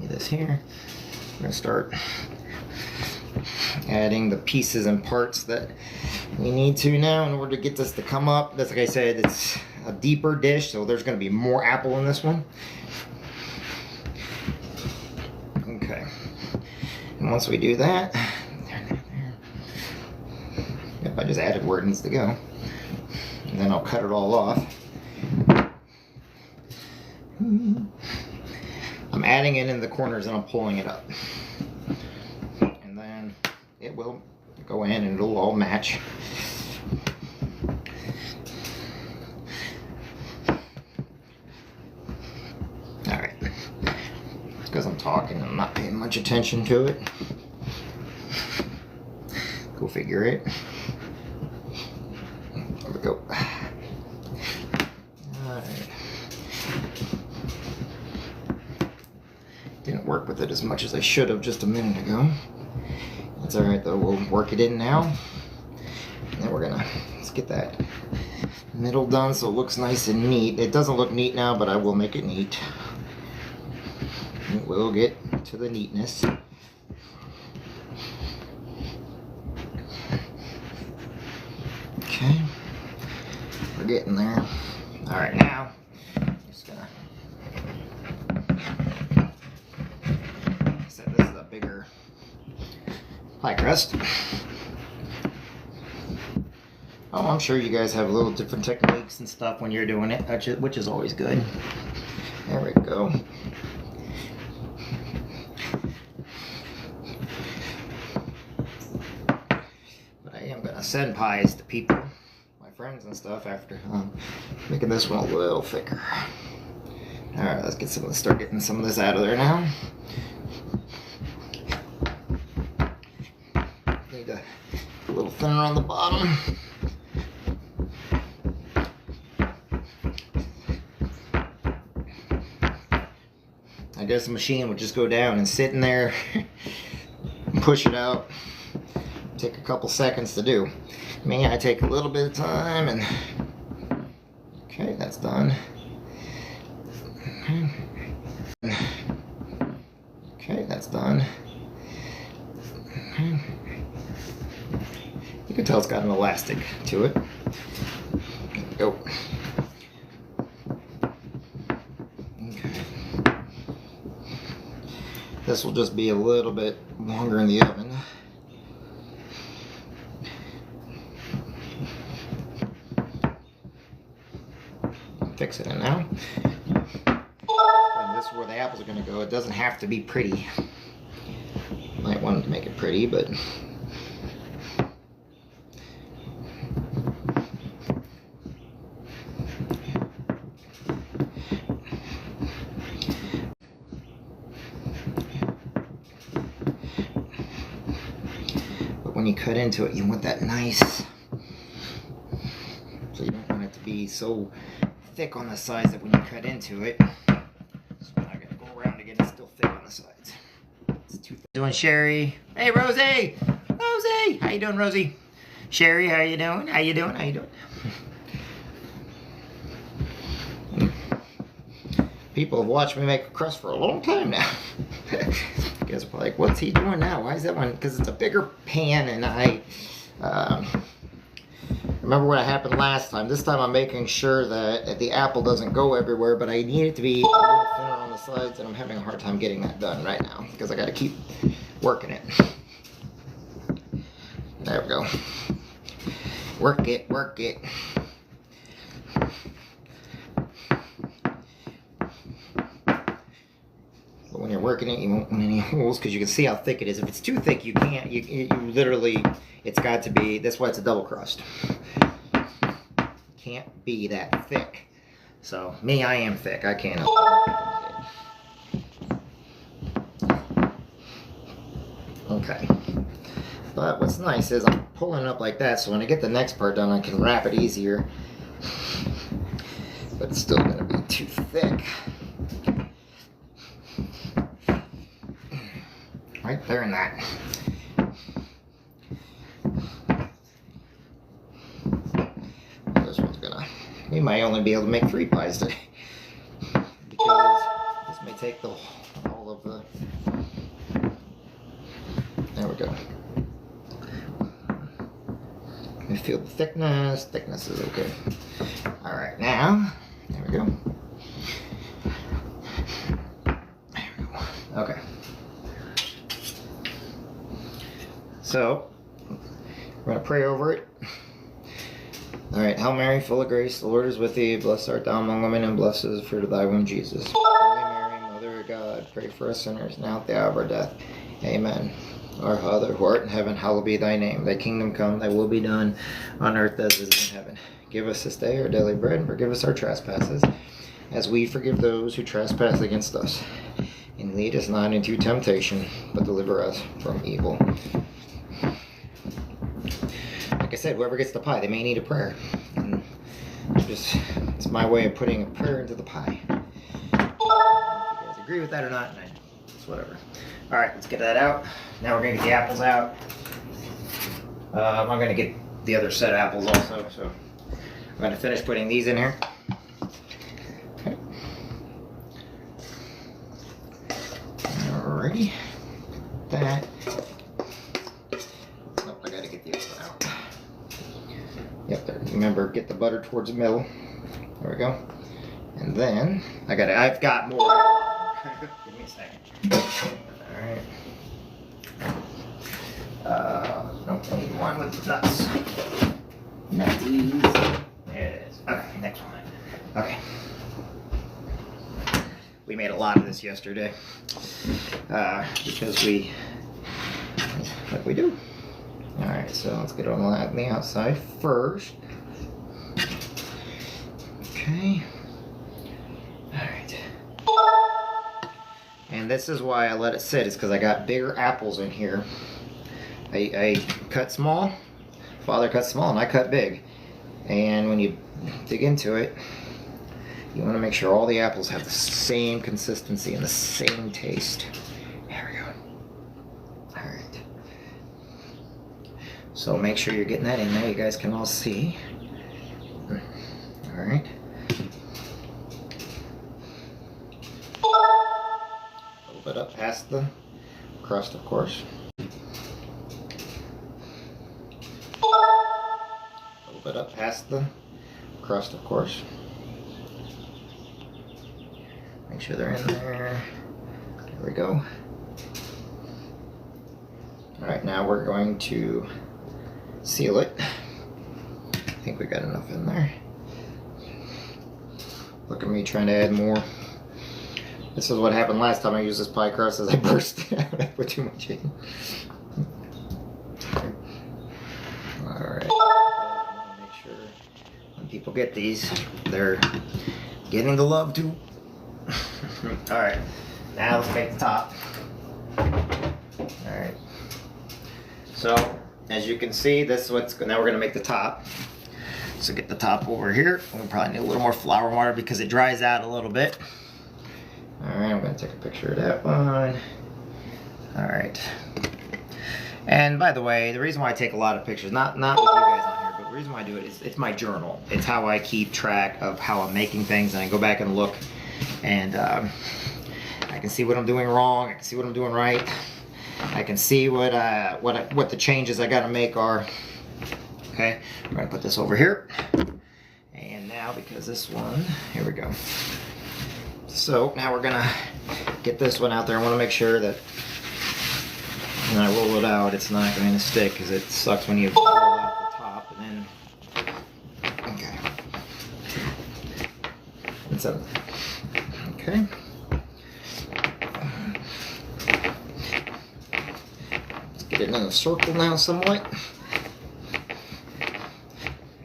[SPEAKER 1] Get this here. We're going to start adding the pieces and parts that we need to now in order to get this to come up. That's like I said, it's a deeper dish, so there's going to be more apple in this one. Okay. And once we do that, I just added where it needs to go, and then I'll cut it all off. I'm adding it in the corners and I'm pulling it up, and then it will go in and it'll all match. Alright, it's because I'm talking, I'm not paying much attention to it. Go figure it. There we go. Alright. Didn't work with it as much as I should have just a minute ago. That's alright though, we'll work it in now. And then let's get that middle done so it looks nice and neat. It doesn't look neat now, but I will make it neat. It will get to the neatness. Okay, we're getting there. All right, now just gonna. This is a bigger pie crust. Oh, I'm sure you guys have little different techniques and stuff when you're doing it, which is always good. There we go. But I am gonna send pies to people, my friends and stuff, after making this one a little thicker. All right, let's start getting some of this out of there now. Need a little thinner on the bottom. I guess the machine would just go down and sit in there and push it out. Take a couple seconds to do. Me, I take a little bit of time and okay, that's done. Okay, that's done. You can tell it's got an elastic to it. There we go. Okay. This will just be a little bit longer in the oven. Fix it in now. And this is where the apples are going to go. It doesn't have to be pretty. Might want to make it pretty, but when you cut into it, you want that nice, so you don't want it to be so thick on the sides that when you cut into it, so I'm not going to go around again, it's still thick on the sides. It's too thick. Doing Sherry. Hey, Rosie! Rosie! How you doing, Rosie? Sherry, how you doing? How you doing? How you doing? People have watched me make a crust for a long time now. You guys are probably like, what's he doing now? Why is that one? Because it's a bigger pan, and I remember what happened last time. This time I'm making sure that the apple doesn't go everywhere, but I need it to be a little thinner on the sides, and I'm having a hard time getting that done right now because I got to keep working it. There we go. Work it, work it. But when you're working it, you won't want any holes because you can see how thick it is. If it's too thick, you can't. You literally, it's got to be. That's why it's a double crust. Can't be that thick. So me, I am thick. I can't help it. Okay. But what's nice is I'm pulling it up like that, so when I get the next part done, I can wrap it easier. But it's still going to be too thick. Right there in that. This one's gonna, we might only be able to make 3 pies today. Because this may take the all of the, there we go. Let me feel the thickness. Thickness is okay. Alright, now, there we go. There we go. Okay. So, we're going to pray over it. Alright, Hail Mary, full of grace, the Lord is with thee. Blessed art thou among women, and blessed is the fruit of thy womb, Jesus. Holy Mary, Mother of God, pray for us sinners, now at the hour of our death. Amen. Our Father, who art in heaven, hallowed be thy name. Thy kingdom come, thy will be done, on earth as it is in heaven. Give us this day our daily bread, and forgive us our trespasses, as we forgive those who trespass against us. And lead us not into temptation, but deliver us from evil. Like I said, whoever gets the pie, they may need a prayer. And it's my way of putting a prayer into the pie. If you guys agree with that or not, it's whatever. Alright, let's get that out. Now we're going to get the apples out. I'm going to get the other set of apples also. So I'm going to finish putting these in here. Okay. Alrighty. That. Nope, I got to get the other one out. Yep, there. Remember, get the butter towards the middle. There we go. And then I've got more. Give me a second. Alright. Nope, I need one with nuts. Nutties. There it is. Okay, next one. Okay. We made a lot of this yesterday because like we do. All right, so let's get on the outside first. Okay. All right. And this is why I let it sit, is because I got bigger apples in here. I cut small, Father cut small, and I cut big. And when you dig into it, you want to make sure all the apples have the same consistency and the same taste. There we go. All right. So make sure you're getting that in there. You guys can all see. All right. A little bit up past the crust, of course. A little bit up past the crust, of course. Make sure they're in there. There we go. All right, now we're going to seal it. I think we got enough in there. Look at me trying to add more. This is what happened last time I used this pie crust, as I burst it out. I put too much in. All right. Make sure when people get these, they're getting the love too. All right, now let's make the top. All right. So as you can see, this is what's now we're gonna make the top. So get the top over here. We'll probably need a little more flour and water because it dries out a little bit. All right, I'm gonna take a picture of that one. All right. And by the way, the reason why I take a lot of pictures, not with you guys on here, but the reason why I do it is it's my journal. It's how I keep track of how I'm making things, and I go back and look, and I can see what I'm doing wrong. I can see what I'm doing right. I can see what the changes I gotta make are. Okay, I'm gonna put this over here. And now, because this one, here we go. So now we're gonna get this one out there. I wanna make sure that when I roll it out, it's not going to stick, because it sucks when you roll out the top and then, okay. It's up. Okay. Let's get it in a circle now somewhat.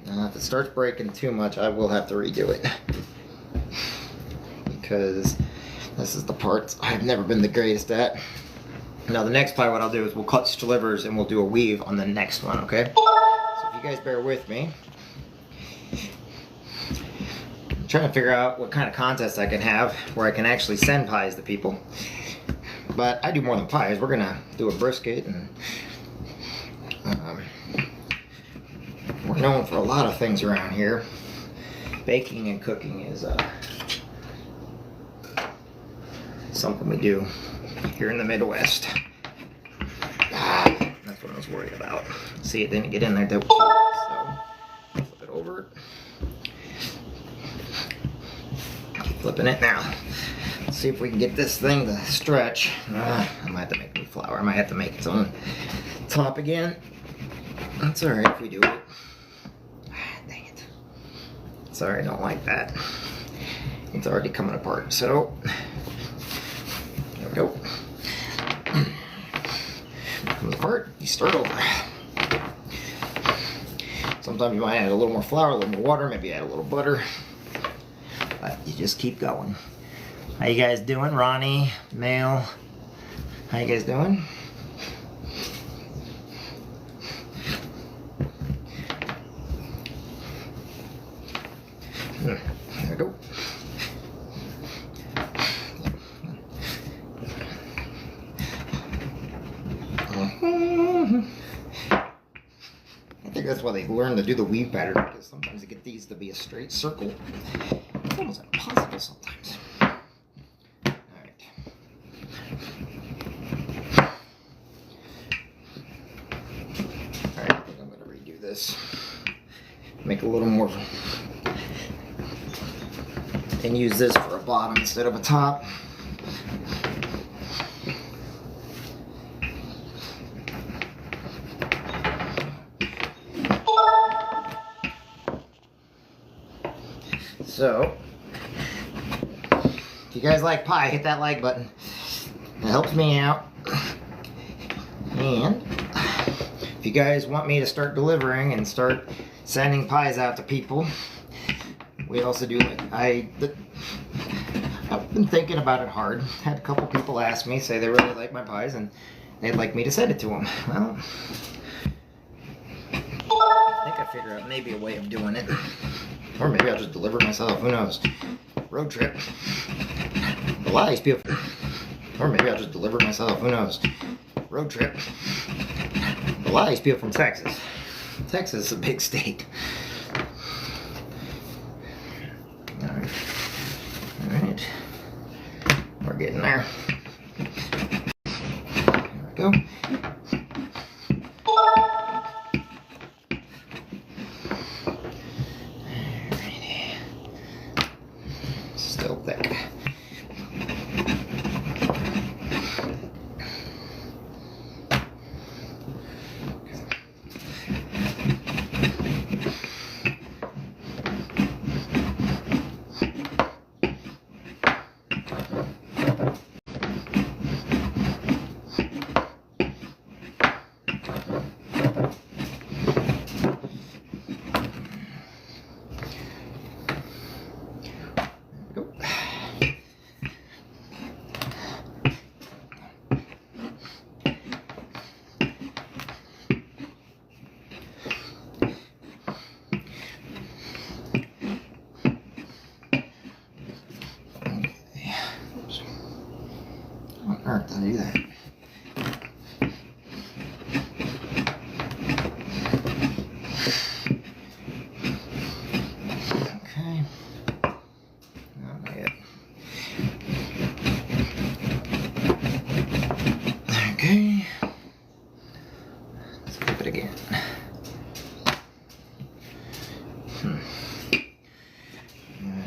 [SPEAKER 1] Now if it starts breaking too much, I will have to redo it, because this is the part I've never been the greatest at. Now the next pie, what I'll do is we'll cut slivers and we'll do a weave on the next one, okay? So if you guys bear with me. I'm trying to figure out what kind of contest I can have where I can actually send pies to people. But I do more than pies. We're gonna do a brisket, and we're known for a lot of things around here. Baking and cooking is something we do here in the Midwest. That's what I was worried about. See, it didn't get in there, so flip it over. Keep flipping it now. Let's see if we can get this thing to stretch. I might have to make new flour. I might have to make its own top again. That's alright if we do it. Dang it. Sorry, I don't like that. It's already coming apart, so there we go. Comes apart, you start over. Sometimes you might add a little more flour, a little more water, maybe add a little butter. But you just keep going. How you guys doing? Ronnie, Mail, how you guys doing? There we go. I think that's why they learn to do the weave pattern, because sometimes they get these to be a straight circle. It's almost impossible sometimes. Alright. Alright, I think I'm going to redo this. Make a little more. And use this for a bottom instead of a top. So, if you guys like pie, hit that like button. It helps me out. And if you guys want me to start delivering and start sending pies out to people, we also do like I've been thinking about it hard. Had a couple people ask me, say they really like my pies and they'd like me to send it to them. Well, I think I figured out maybe a way of doing it. Or maybe I'll just deliver it myself, who knows. Road trip. A lot of these people, or maybe I'll just deliver it myself, who knows. Road trip. A lot of these people from Texas. Texas is a big state. Alright. We're getting there. There we go. Alrighty. Still thick. On earth did I do that? Okay. No, not yet. Okay. Let's flip it again. I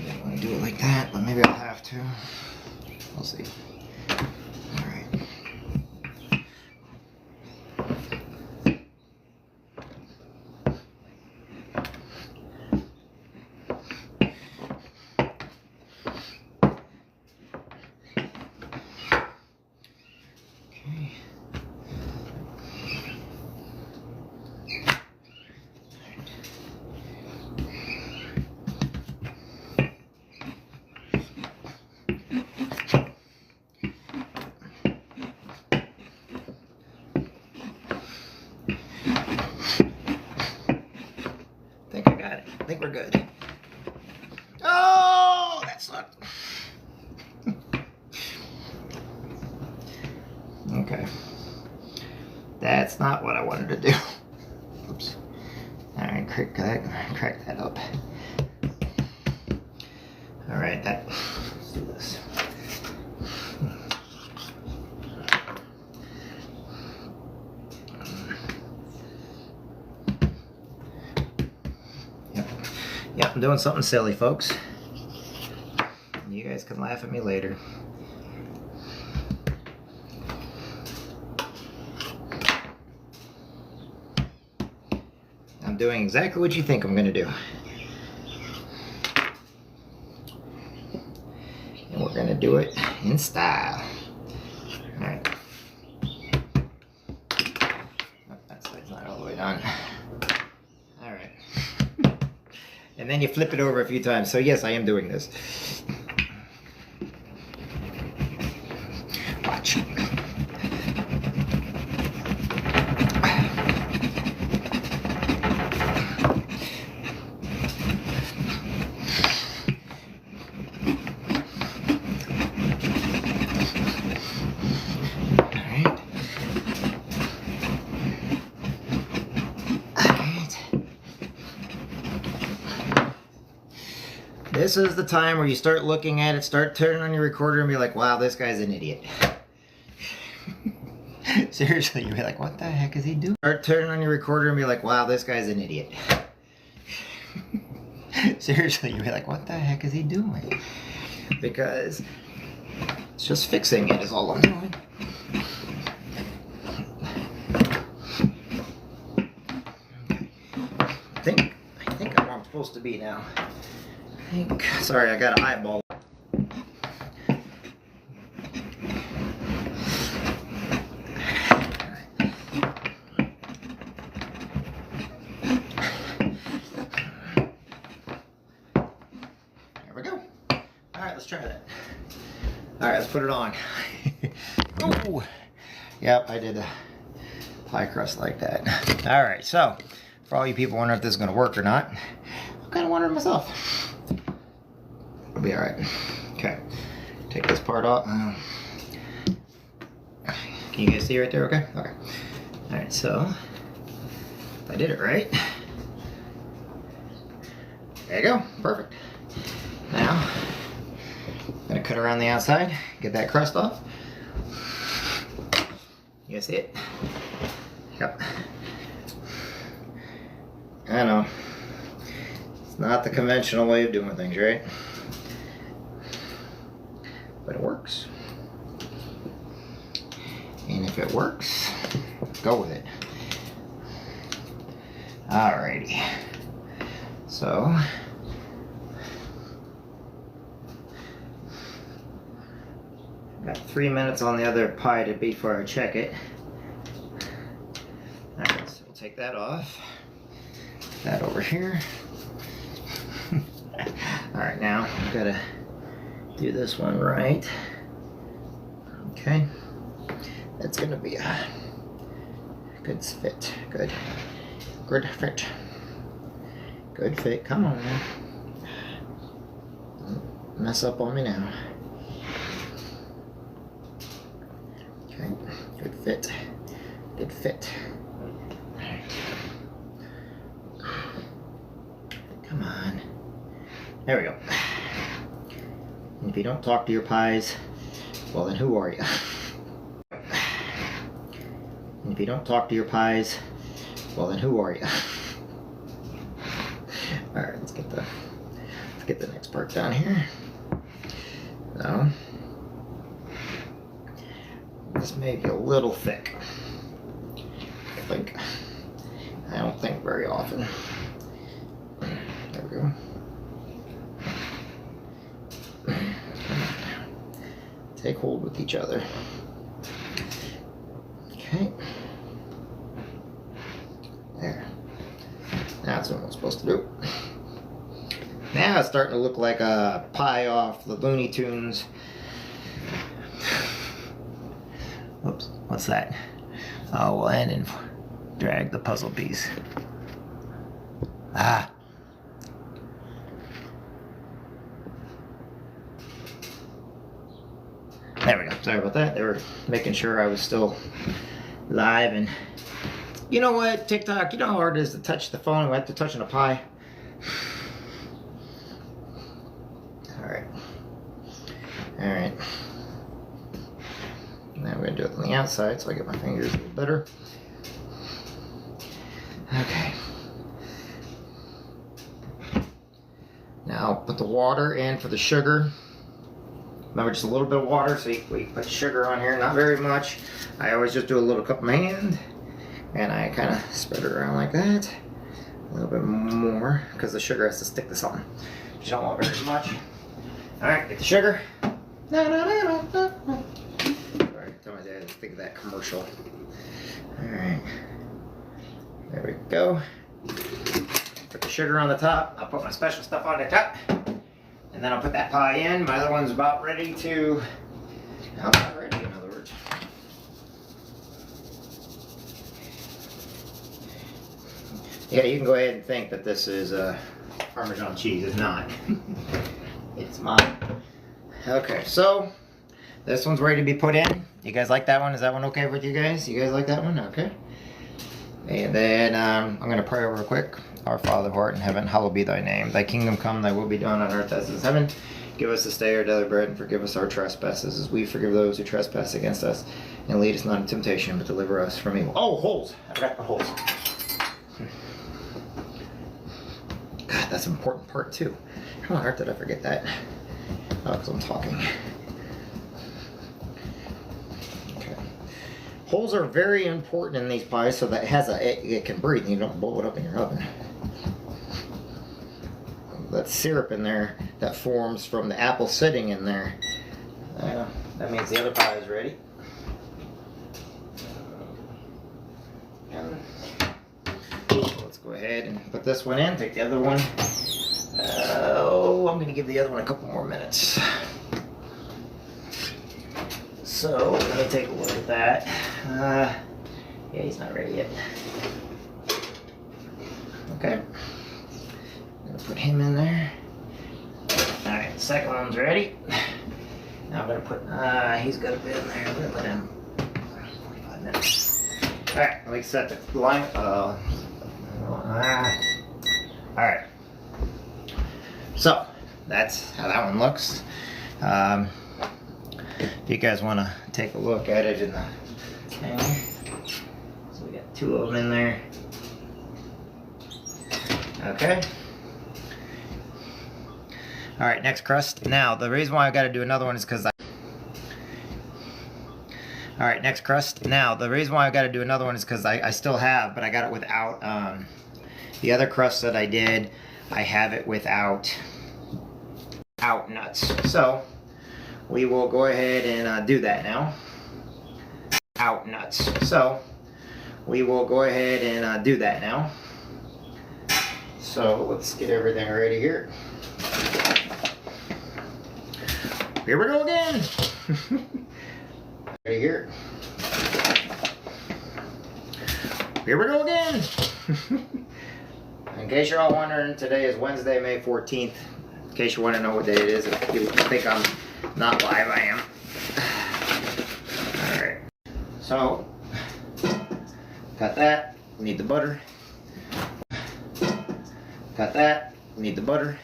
[SPEAKER 1] didn't want to do it like that, but maybe I'll have to. We'll see. I think we're good. Oh, that sucked. Okay. That's not what I wanted to do. Oops. Alright, crack that up. Alright, let's do this. Yep, I'm doing something silly, folks. You guys can laugh at me later. I'm doing exactly what you think I'm going to do. And we're going to do it in style. Alright. Oh, that side's not all the way done. Alright. And then you flip it over a few times. So yes, I am doing this. Watch. This is the time where you start looking at it, start turning on your recorder and be like, wow, this guy's an idiot. Seriously, you'll be like, what the heck is he doing? Start turning on your recorder and be like, wow, this guy's an idiot. Seriously, you'll be like, what the heck is he doing? Because it's just fixing it is all I'm doing. I think I'm where I'm supposed to be now. Sorry, I got an eyeball. There we go. All right, let's try that. All right, let's put it on. Ooh. Yep, I did a pie crust like that. All right, so for all you people wondering if this is going to work or not, I'm kind of wondering myself. It'll be all right. Okay, take this part off. Can you guys see right there? Okay. Okay. All right, so if I did it right, there you go. Perfect. Now I'm gonna cut around the outside, get that crust off. You guys see it? Yep. I know. It's not the conventional way of doing things, right? But it works. And if it works, go with it. Alrighty. So, got 3 minutes on the other pie to beat before I check it. Alright, so we'll take that off. That over here. Alright, now I've got to do this one right. Okay. That's going to be a good fit. Good. Good fit. Good fit. Come on, man. Don't mess up on me now. Okay. Good fit. Good fit. Come on. There we go. And if you don't talk to your pies, well then who are you? And if you don't talk to your pies, well then who are you? Alright, let's get the next part down here. So this may be a little thick. I don't think very often. There we go. Take hold with each other. Okay. There. That's what I'm supposed to do. Now it's starting to look like a pie off the Looney Tunes. Oops, what's that? Oh, we'll end and drag the puzzle piece. Ah. There we go. Sorry about that. They were making sure I was still live. And you know what, TikTok, you know how hard it is to touch the phone without touching a pie? Alright. Alright. Now we're going to do it on the outside so I get my fingers a little better. Okay. Now put the water in for the sugar. Remember, just a little bit of water, so we put sugar on here, not very much. I always just do a little cup of my hand, and I kind of spread it around like that. A little bit more, because the sugar has to stick to something. You don't want very much. Alright, get the sugar. Sorry, tell my dad to think of that commercial. Alright. There we go. Put the sugar on the top. I'll put my special stuff on the top. And then I'll put that pie in. My other one's about ready to... No, not ready, in other words. Yeah, you can go ahead and think that this is Parmesan cheese. It's not. It's mine. Okay, so this one's ready to be put in. You guys like that one? Is that one okay with you guys? You guys like that one? Okay. And then I'm going to pray real quick. Our Father who art in heaven, hallowed be thy name. Thy kingdom come, thy will be done on earth as it is in heaven. Give us this day our daily bread, and forgive us our trespasses, as we forgive those who trespass against us. And lead us not into temptation, but deliver us from evil. Oh, holes! I forgot the holes. God, that's an important part too. How on earth did I forget that? Oh, because I'm talking. Okay. Holes are very important in these pies so that it can breathe and you don't blow it up in your oven. that syrup in there that forms from the apple sitting in there. That means the other pie is ready. And let's go ahead and put this one in, take the other one. I'm going to give the other one a couple more minutes. So let me take a look at that. Yeah, he's not ready yet. Okay. I'm going to put him in there. Alright, the second one's ready. Now I'm going to put, he's got to be in there. I'm going to put him 45 minutes. Alright, let me set the line. Alright. So, that's how that one looks. If you guys want to take a look at it in the hanger. So we got 2 of them in there. Okay. Alright, next crust. Now, the reason why I got to do another one is because Alright, next crust. Now, the reason why I got to do another one is because I still have, but I got it without, the other crust that I did, I have it without nuts. So, we will go ahead and do that now. Out nuts. So, we will go ahead and do that now. So, let's get everything ready here. Here we go again. Right here. Here we go again. In case you're all wondering, today is Wednesday, May 14th. In case you want to know what day it is, if you think I'm not live, I am. Alright. So, got that. We need the butter. Got that. We need the butter.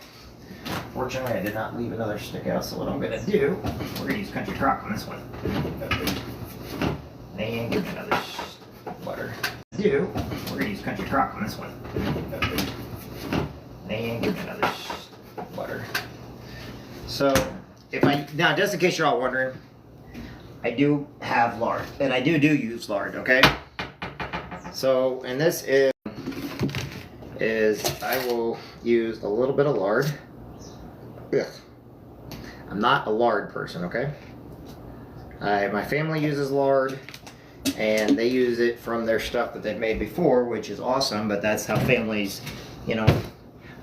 [SPEAKER 1] Fortunately, I did not leave another stick out, so what I'm going to do, we're going to use Country Crock on this one. And get another butter. We're going to use Country Crock on this one. And get another butter. So, now just in case you're all wondering, I do have lard, and I do use lard, okay? So, and this is I will use a little bit of lard. Ugh. I'm not a lard person, okay? My family uses lard, and they use it from their stuff that they've made before, which is awesome, but that's how families, you know,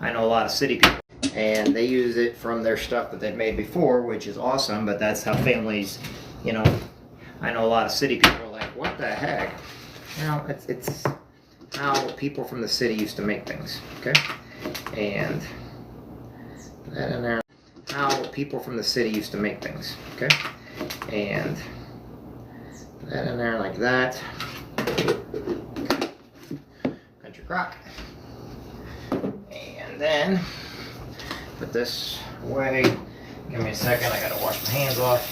[SPEAKER 1] I know a lot of city people, and they use it from their stuff that they've made before, which is awesome, but that's how families, you know, I know a lot of city people are like, what the heck? You know, it's how people from the city used to make things, okay? And that in there, how people from the city used to make things, okay? And that in there like that. Country Crock. And then put this away. Give me a second, I gotta wash my hands off.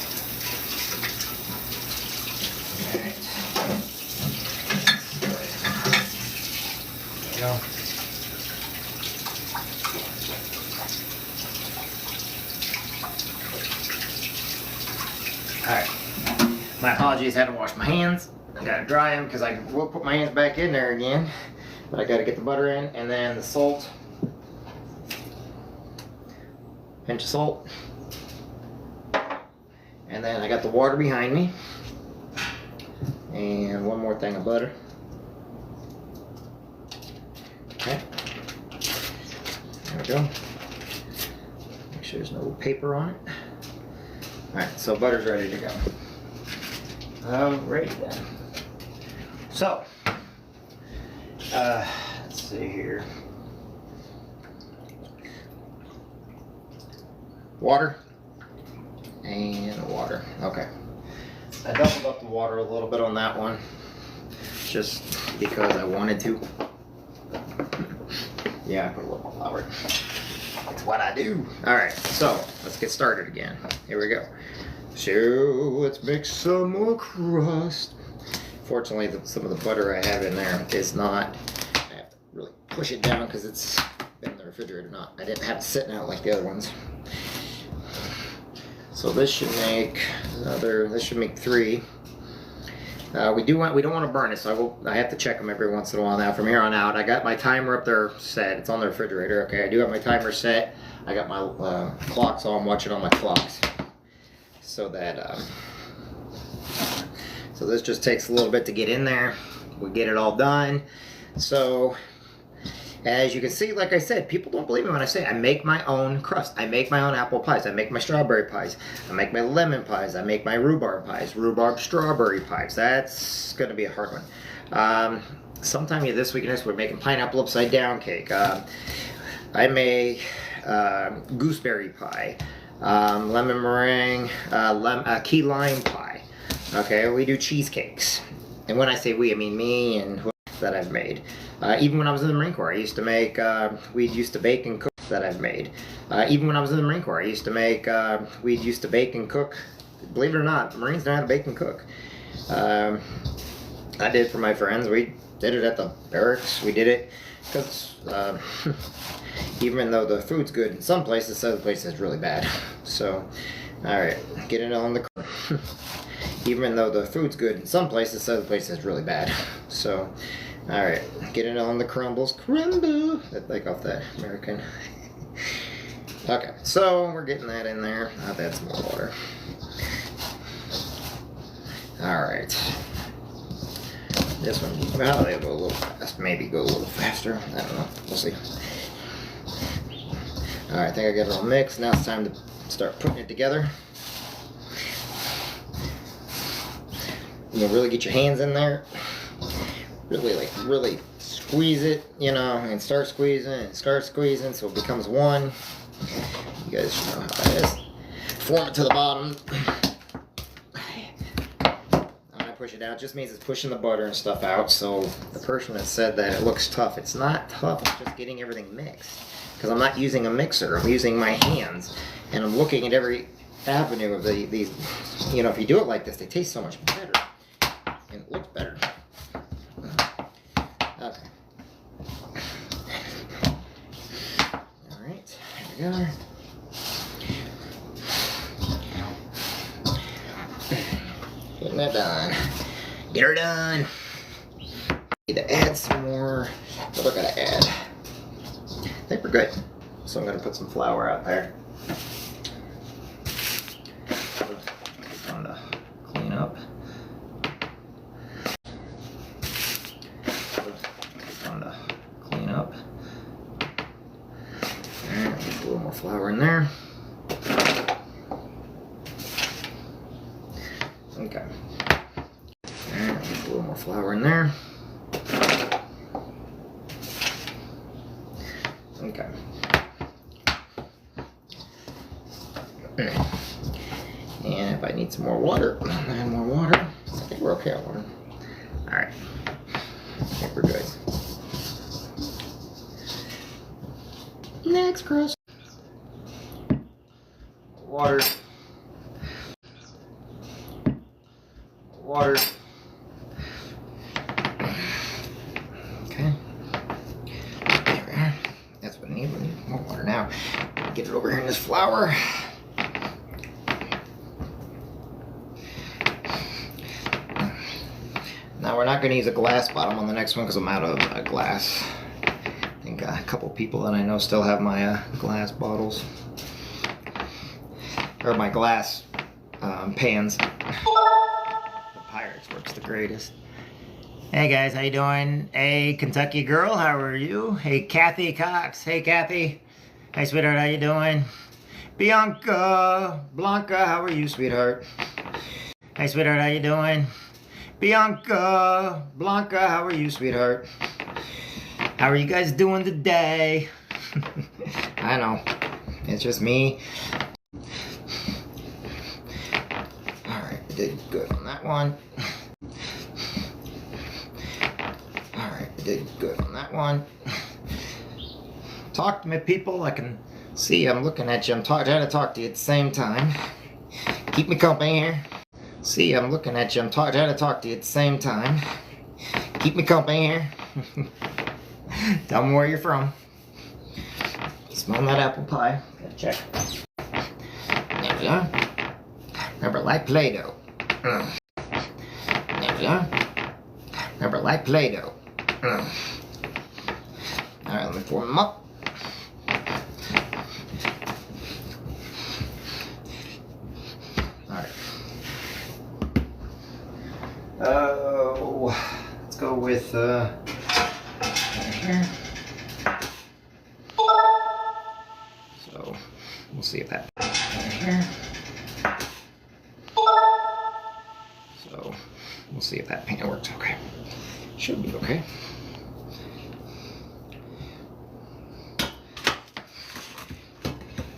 [SPEAKER 1] Alright. There you go. Alright, my apologies, I had to wash my hands. I gotta dry them because I will put my hands back in there again. But I gotta get the butter in, and then the salt. Pinch of salt. And then I got the water behind me. And one more thing of butter. Okay. There we go. Make sure there's no paper on it. Alright, so butter's ready to go. Alright then. So, let's see here. Water and water. Okay. I doubled up the water a little bit on that one, just because I wanted to. Yeah, I put a little more flour. It's what I do. Alright, so let's get started again. Here we go. So let's make some more crust. Fortunately, some of the butter I have in there is not, I have to really push it down because it's been in the refrigerator. I didn't have it sitting out like the other ones. So this should make 3. We don't want to burn it, so I have to check them every once in a while now. From here on out, I got my timer up there set. It's on the refrigerator. Okay, I do have my timer set. I got my clock, so I'm watching on my clocks. So that so this just takes a little bit to get in there. We get it all done. So as you can see, like I said, people don't believe me when I say I make my own crust. I make my own apple pies. I make my strawberry pies. I make my lemon pies. I make my rhubarb pies. Rhubarb strawberry pies. That's going to be a hard one. Sometime this week and next we're making pineapple upside down cake. I make gooseberry pie. Lemon meringue. Key lime pie. Okay, we do cheesecakes. And when I say we, I mean me and who that I've made. Even when I was in the Marine Corps, I used to make, we used to bake and cook that I've made. Even when I was in the Marine Corps, I used to make, we used to bake and cook. Believe it or not, Marines know how to bake and cook. I did it for my friends. We did it at the barracks. We did it because even though the food's good in some places, other places it's really bad. So, alright, get it on the... Even though the food's good in some places, other places it's really bad. So, alright, get it on the crumbles. Crumble! Like off that American. Okay, so we're getting that in there. I'll add some more water. Alright. This one, well, they'll go a little fast. Maybe go a little faster. I don't know. We'll see. Alright, I think I got it all mixed. Now it's time to start putting it together. You know, really get your hands in there. Really squeeze it, you know, and start squeezing so it becomes one. You guys should know how that is. Form it to the bottom. When I push it out, it just means it's pushing the butter and stuff out. So the person that said that it looks tough, it's not tough, it's just getting everything mixed. Because I'm not using a mixer, I'm using my hands. And I'm looking at every avenue of these, you know, if you do it like this, they taste so much better. And it looks better. Okay. Alright, here we go. Getting that done. Get her done. Need to add some more. What do I gotta add? I think we're good. So I'm gonna put some flour out there. Time to clean up. A little more flour in there. Okay. A little more flour in there. Okay. And if I need some more water, add more water. I think we're okay on water. Alright. I think we're good. Next crust. Water. Water. Okay. There we are. That's what I need. We need more water now. Get it over here in this flour. Now we're not going to use a glass bottom on the next one because I'm out of glass. I think a couple people that I know still have my glass bottles. Or my glass pans. The Pyrex works the greatest. Hey guys, how you doing? Hey Kentucky girl, how are you? Hey Kathy Cox, hey Kathy. Hey sweetheart, how you doing? Bianca, Blanca, how are you sweetheart? Hey sweetheart, how you doing? Bianca, Blanca, how are you sweetheart? How are you guys doing today? I know, it's just me. Did good on that one. Alright, did good on that one. Talk to me, people. I can see I'm looking at you. I'm trying to talk to you at the same time. Keep me company here. See, I'm looking at you. I'm trying to talk to you at the same time. Keep me company here. Tell me where you're from. Smell that apple pie. Gotta check. There we are. Remember, like Play-Doh. There we Yeah? Remember, like Play-Doh. Alright, let me form them up. Alright. Let's go with, right here. So, we'll see if that, right here. So, we'll see if that paint works okay. Should be okay.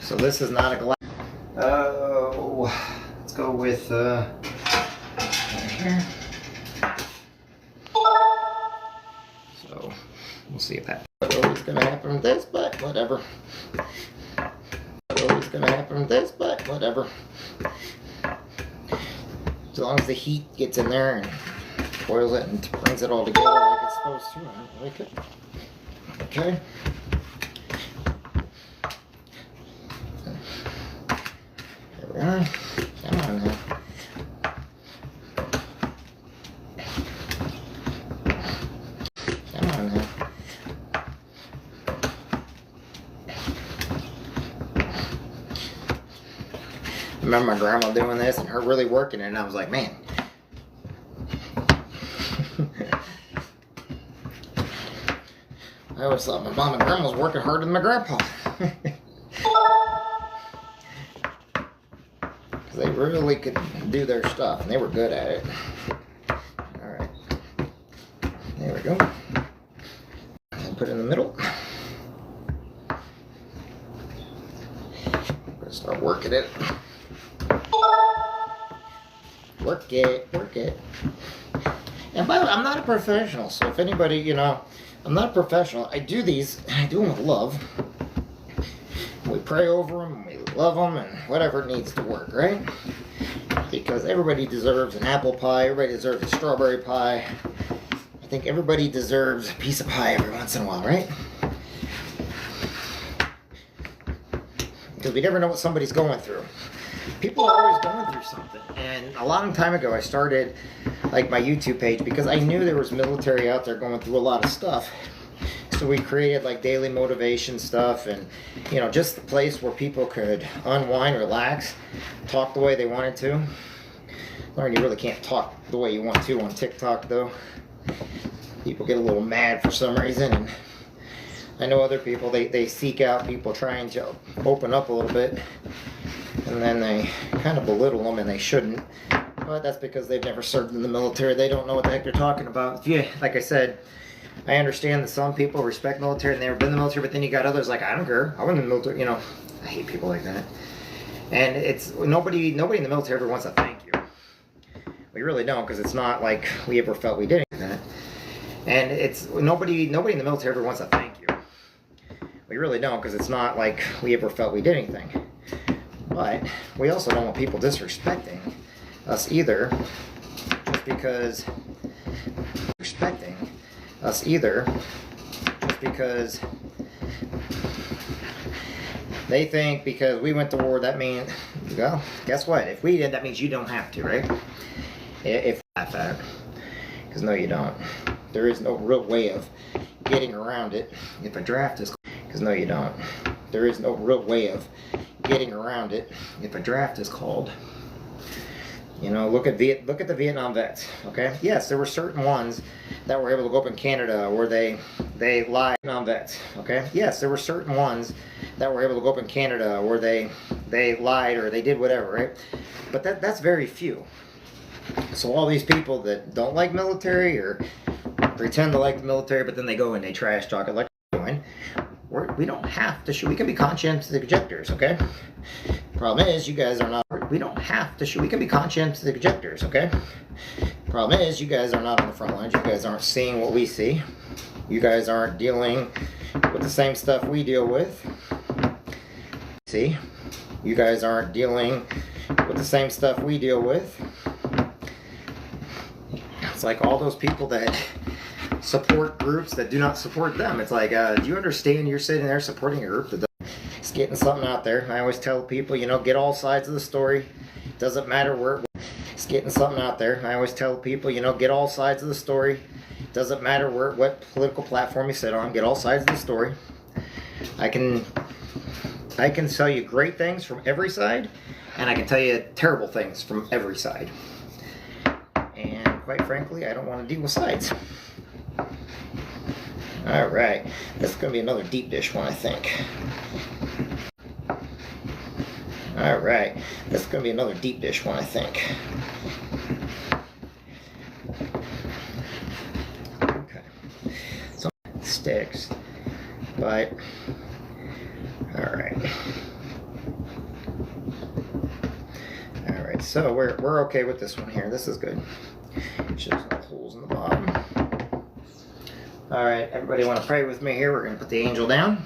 [SPEAKER 1] So this is not a glass. Let's go with right here. So we'll see if that. Always gonna happen with this, but whatever. Always gonna happen with this, but whatever. As long as the heat gets in there and boils it and brings it all together like it's supposed to, I like it. Okay. There we are. Come on now. Come on now. I remember my grandma doing this and her really working it, and I was like, man. I always thought my mom and grandma was working harder than my grandpa. They really could do their stuff, and they were good at it. Alright. There we go. And put it in the middle. I'm gonna start working it. Work it, work it. And by the way, I'm not a professional, so if anybody, you know, I'm not a professional. I do these, I do them with love. We pray over them, we love them, and whatever needs to work, right? Because everybody deserves an apple pie, everybody deserves a strawberry pie. I think everybody deserves a piece of pie every once in a while, right? Because we never know what somebody's going through. People are always going through something. And a long time ago, I started like my YouTube page because I knew there was military out there going through a lot of stuff. So we created like daily motivation stuff, and you know, just a place where people could unwind, relax, talk the way they wanted to. Learn you really can't talk the way you want to on TikTok though. People get a little mad for some reason, and I know other people, they seek out people trying to open up a little bit, and then they kind of belittle them, and they shouldn't. But that's because they've never served in the military. They don't know what the heck they're talking about. Yeah, like I said, I understand that some people respect military and they've never been in the military, but then you got others like, I don't care, I wasn't in the military, you know. I hate people like that. And it's, nobody in the military ever wants a thank you. We really don't, because it's not like we ever felt we did that. And it's, nobody in the military ever wants a thank you. We really don't, because it's not like we ever felt we did anything. But we also don't want people disrespecting us either, just because they think because we went to war, that means, well, guess what? If we did, that means you don't have to, right? If laugh at it, because no, you don't. There is no real way of getting around it. If a draft is, because no, you don't. There is no real way of getting around it. If a draft is called. You know, look at the Vietnam vets, okay? Yes, there were certain ones that were able to go up in Canada where they lied. Vietnam vets, okay? Yes, there were certain ones that were able to go up in Canada where they lied or they did whatever, right? But that's very few. So all these people that don't like military or pretend to like the military, but then they go and they trash talk it like we're doing. We don't have to shoot. We can be conscientious objectors, okay? Problem is, you guys are not. We don't have to shoot. We can be conscientious objectors, okay? Problem is, you guys are not on the front lines. You guys aren't seeing what we see. You guys aren't dealing with the same stuff we deal with. See? You guys aren't dealing with the same stuff we deal with. It's like all those people that support groups that do not support them. It's like, do you understand you're sitting there supporting a group that is getting something out there? I always tell people, you know, get all sides of the story. Doesn't matter where just getting something out there. I always tell people, you know, get all sides of the story. Doesn't matter what political platform you sit on, get all sides of the story. I can tell you great things from every side, and I can tell you terrible things from every side. And quite frankly, I don't want to deal with sides. All right, this is going to be another deep dish one, I think. All right, this is going to be another deep dish one, I think. Okay, so sticks, but all right. All right, so we're okay with this one here. This is good. Just some holes in the bottom. All right, everybody want to pray with me here? We're going to put the angel down.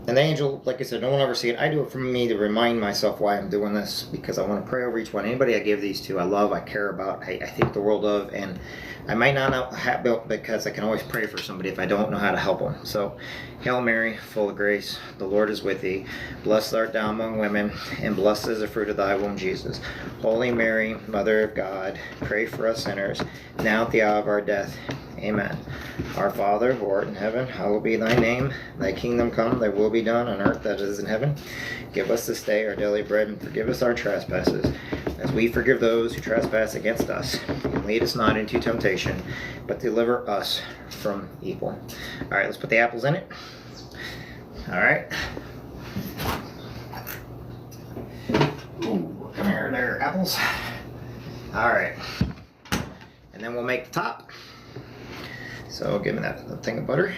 [SPEAKER 1] And the angel, like I said, no one ever see it. I do it for me to remind myself why I'm doing this, because I want to pray over each one. Anybody I give these to, I love, I care about, I think the world of, and I might not know how to build, because I can always pray for somebody if I don't know how to help them. So, Hail Mary, full of grace, the Lord is with thee. Blessed art thou among women, and blessed is the fruit of thy womb, Jesus. Holy Mary, Mother of God, pray for us sinners, now at the hour of our death. Amen. Our Father, who art in heaven, hallowed be thy name. Thy kingdom come, thy will be done on earth as it is in heaven. Give us this day our daily bread, and forgive us our trespasses, as we forgive those who trespass against us. And lead us not into temptation, but deliver us from evil. All right, let's put the apples in it. All right. Ooh, come here, there, apples. All right. And then we'll make the top. So give me that thing of butter.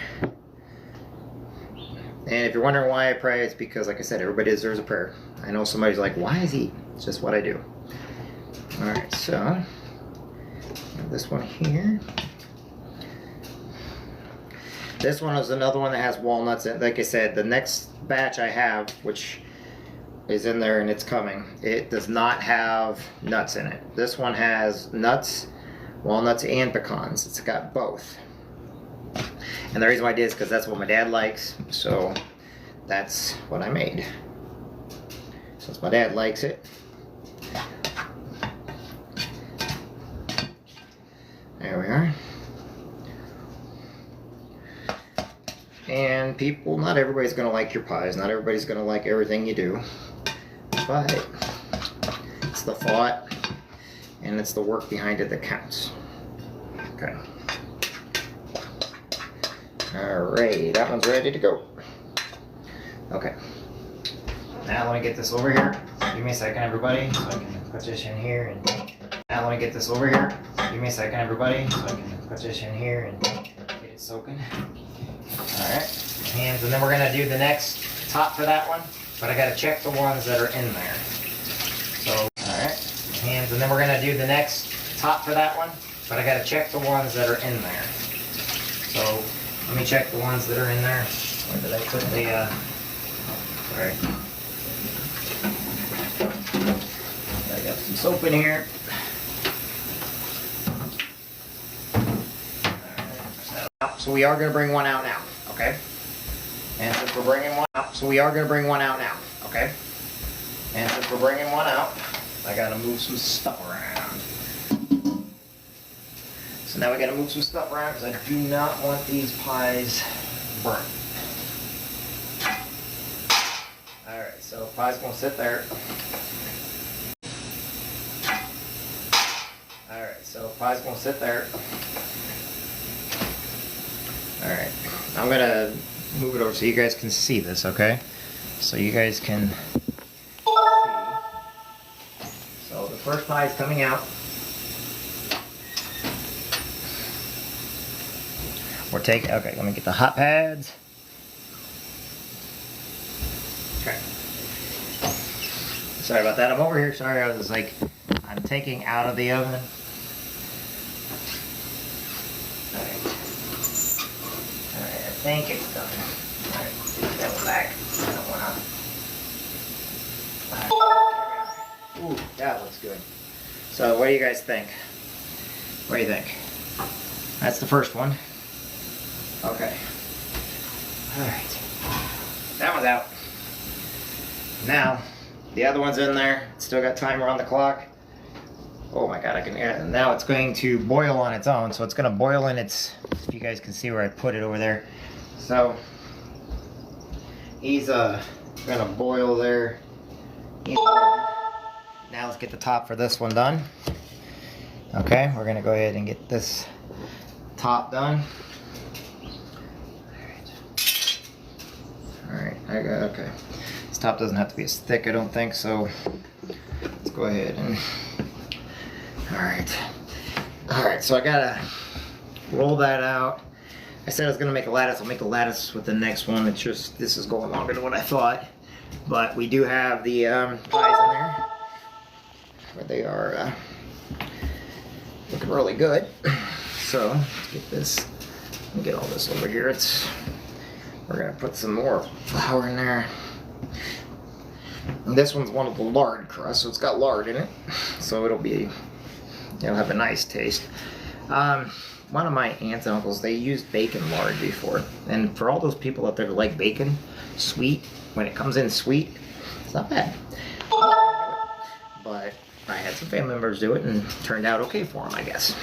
[SPEAKER 1] And if you're wondering why I pray, it's because, like I said, everybody deserves a prayer. I know somebody's like, why is he? It's just what I do. All right, so this one here. This one is another one that has walnuts in it. Like I said, the next batch I have, which is in there and it's coming, it does not have nuts in it. This one has nuts, walnuts, and pecans. It's got both. And the reason why I did is because that's what my dad likes, so that's what I made. Since my dad likes it. There we are. And people, not everybody's going to like your pies. Not everybody's going to like everything you do. But it's the thought and it's the work behind it that counts. Okay. Alright, that one's ready to go. Okay. Now let me get this over here. Give me a second, everybody, so I can put this in here. And now let me get this over here. Give me a second, everybody, so I can put this in here and get it soaking. Alright, hands, and then we're going to do the next top for that one, but I got to check the ones that are in there. So, alright, hands, and then we're going to do the next top for that one, but I got to check the ones that are in there. So, let me check the ones that are in there. Where did I put the, sorry. I got some soap in here. So we are going to bring one out now, okay? And since we're bringing one out, so we are going to bring one out now, okay? And since we're bringing one out, I got to move some stuff around. So now we got to move some stuff around because I do not want these pies burnt. Alright, so pie's going to sit there. Alright, so pie's going to sit there. Alright, I'm going to move it over so you guys can see this, okay? So you guys can see. So the first pie is coming out. We're taking, okay, let me get the hot pads. Okay. Sorry about that, I'm over here, sorry, I was like, I'm taking out of the oven. I think it's done. Alright, put that one back. That one out. Ooh, that looks good. So, what do you guys think? What do you think? That's the first one. Okay. Alright. That one's out. Now, The other one's in there. Still got timer on the clock. Oh my god, I can. Now it's going to boil on its own. So it's going to boil in its. If you guys can see where I put it over there. So he's going to boil there. Now let's get the top for this one done. Okay, we're going to go ahead and get this top done. Alright, okay. This top doesn't have to be as thick, I don't think, so let's go ahead and... Alright, so I gotta roll that out. I said I was gonna make a lattice. I'll make a lattice with the next one. It's just, this is going longer than what I thought. But we do have the pies in there. But they are looking really good. So, let's get this, get all this over here. We're gonna put some more flour in there. And this one's one of the lard crusts, so it's got lard in it. So it'll have a nice taste. One of my aunts and uncles, they used bacon lard before. And for all those people out there that like bacon, sweet, when it comes in sweet, it's not bad. But I had some family members do it and it turned out okay for them, I guess.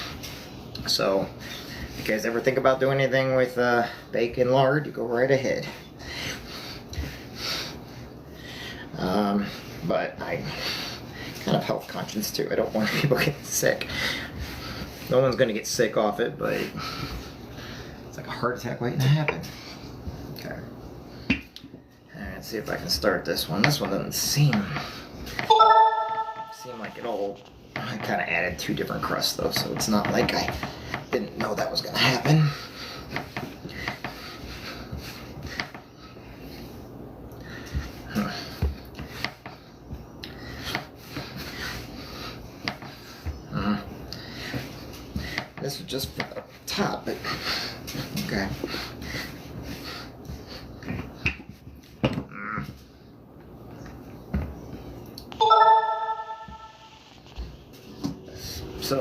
[SPEAKER 1] So, if you guys ever think about doing anything with bacon lard, you go right ahead. But I kind of health conscious too. I don't want people getting sick. No one's gonna get sick off it, but it's like a heart attack waiting to happen. Okay. Alright, let's see if I can start this one. This one doesn't seem like it all. I kind of added 2 different crusts though, so it's not like I didn't know that was gonna happen. This is just for the top, but okay. So,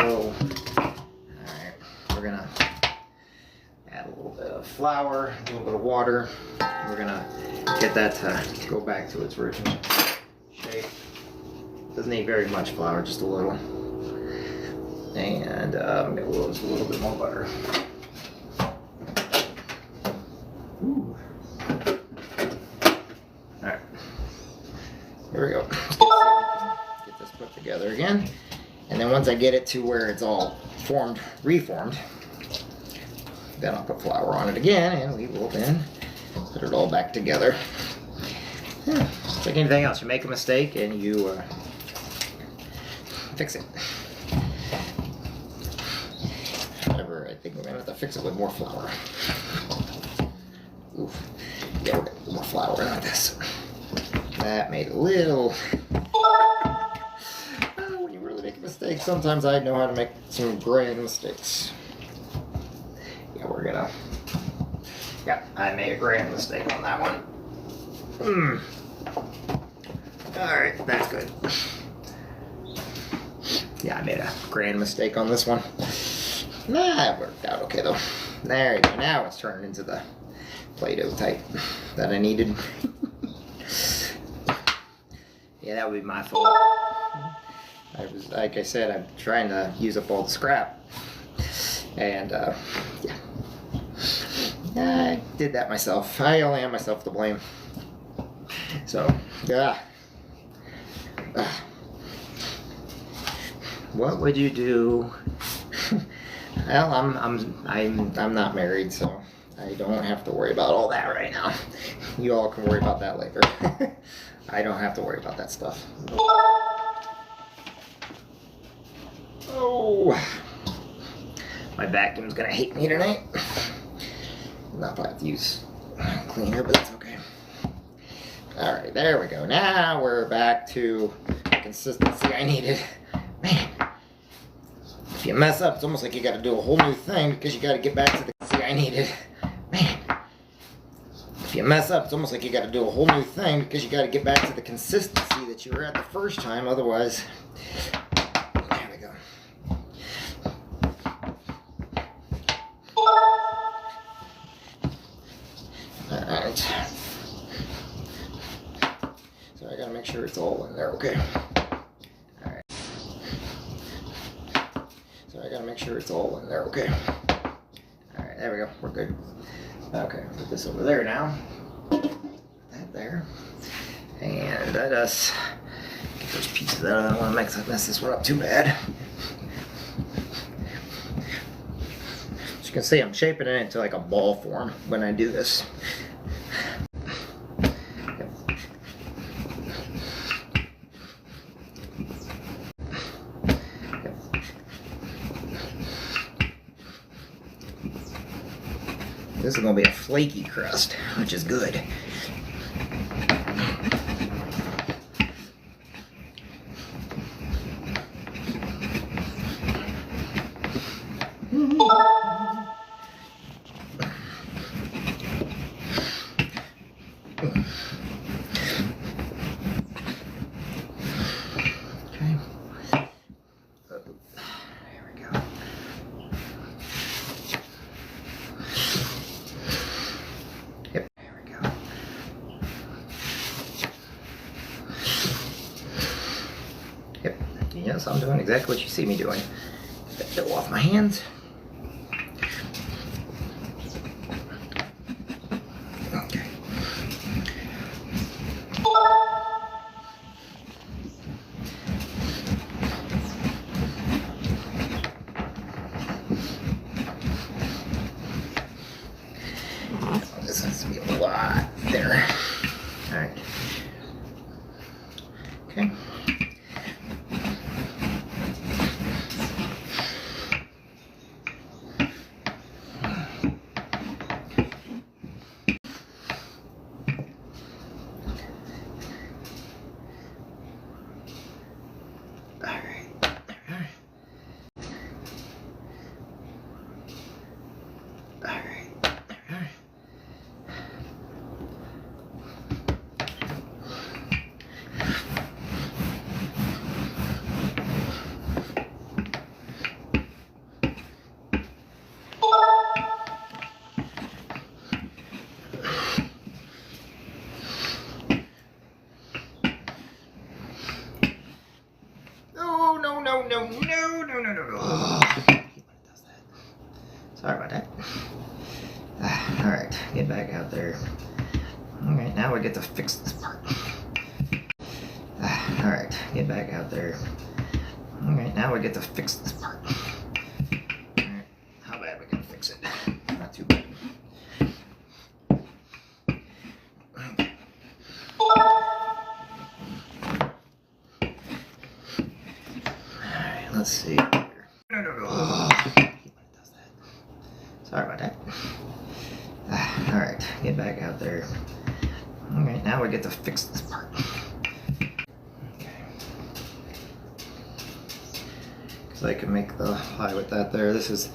[SPEAKER 1] alright, we're gonna add a little bit of flour, a little bit of water. We're gonna get that to go back to its original shape. Doesn't need very much flour, just a little. And I'm gonna use a little bit more butter. Ooh. Alright. Here we go. Let's get this put together again. And then once I get it to where it's all reformed, then I'll put flour on it again and we will then put it all back together. Yeah, it's like anything else. You make a mistake and you fix it. However, I think we're going to have to fix it with more flour. Oof. Yeah, we're going to put more flour into this. That made a little... when you really make a mistake, sometimes I know how to make some grand mistakes. Yeah, we're going to... Yeah, I made a grand mistake on that one. Alright, that's good. Yeah, I made a grand mistake on this one. Nah, it worked out okay though. There you go. Now it's turning into the Play-Doh type that I needed. Yeah, that would be my fault. Like I said, I'm trying to use up all the scrap. And, yeah. I did that myself. I only have myself to blame. So, yeah. What would you do? Well, I'm not married, so I don't have to worry about all that right now. You all can worry about that later. I don't have to worry about that stuff. Oh, my vacuum's gonna hate me tonight. Not probably have to use cleaner, but that's okay. All right, there we go. Now we're back to the consistency I needed. Man, if you mess up, it's almost like you got to do a whole new thing because you got to get back to the consistency I needed. Man, if you mess up, it's almost like you got to do a whole new thing because you got to get back to the consistency that you were at the first time. Otherwise, there we go. All right. So I got to make sure it's all in there okay. Alright. So I gotta make sure it's all in there okay. Alright, there we go. We're good. Okay, put this over there now. That there. And let us get those pieces out. I don't want to mess this one up too bad. As you can see, I'm shaping it into like a ball form when I do this. This is going to be a flaky crust, which is good. Yes, I'm doing exactly what you see me doing. Get that dough off my hands. Okay. This has to be a lot thinner. All right. Okay. No. Sorry about that. Alright, get back out there. Alright, now we get to fix this part. Alright, get back out there. Alright, now we get to fix this part. Alright, how bad we can fix it? Not too bad. Alright, let's see. No. Sorry about that. Alright, get back out there. Alright, now we get to fix this part. Okay. Because I can make the pie with that there. This is,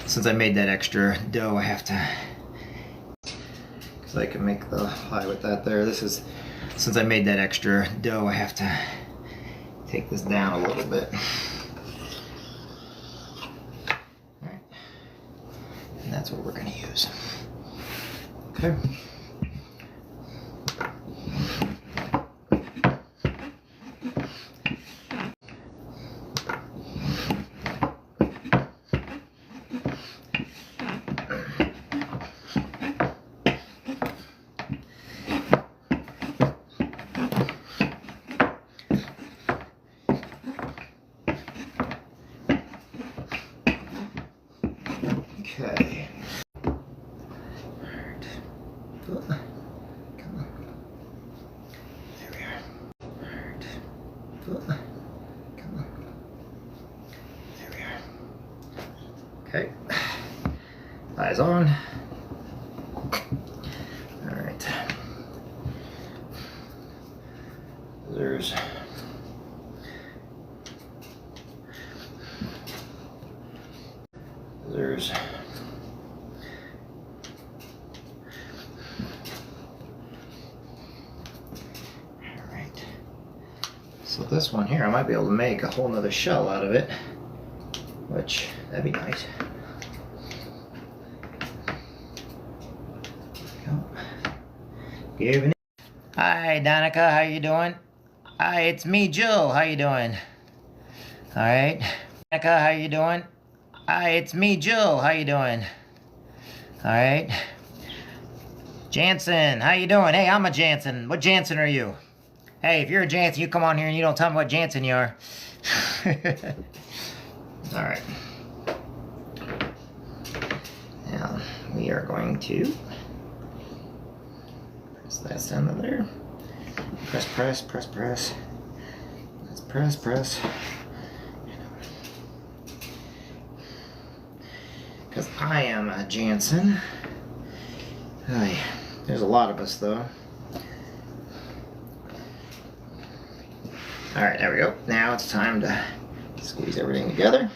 [SPEAKER 1] since I made that extra dough, I have to. Because I can make the pie with that there. This is, since I made that extra dough, I have to take this down a little bit. That's what we're going to use. Okay. Okay. Alright. Come on. There we are. Alright. Come on. There we are. Okay. Eyes on. Alright. There's Alright. So this one here, I might be able to make a whole nother shell out of it, which, that'd be nice. There we go. Hi, Danica, how you doing? Hi, it's me, Joe. How you doing? All right. Becca, how you doing? Hi, it's me, Joe. How you doing? All right. Jansen, how you doing? Hey, I'm a Jansen. What Jansen are you? Hey, if you're a Jansen, you come on here and you don't tell me what Jansen you are. All right. Now, we are going to press that down to there. Press, press, press, press. Let's press, press. Because I am a Jansen. Hey, there's a lot of us, though. Alright, there we go. Now it's time to squeeze everything together.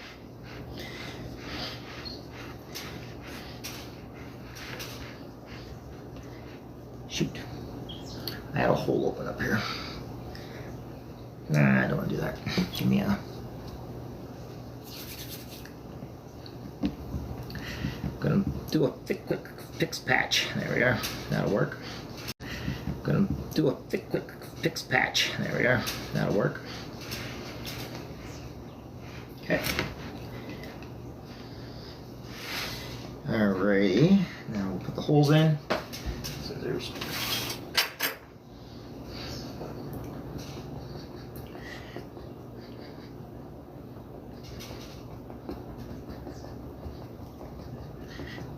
[SPEAKER 1] Shoot. I had a hole open up here. Nah, I don't want to do that. Give me a... Gonna do a quick fix patch. There we are. That'll work. Gonna do a quick fix patch. There we are. That'll work. Okay. Alrighty. Now we'll put the holes in. Scissors.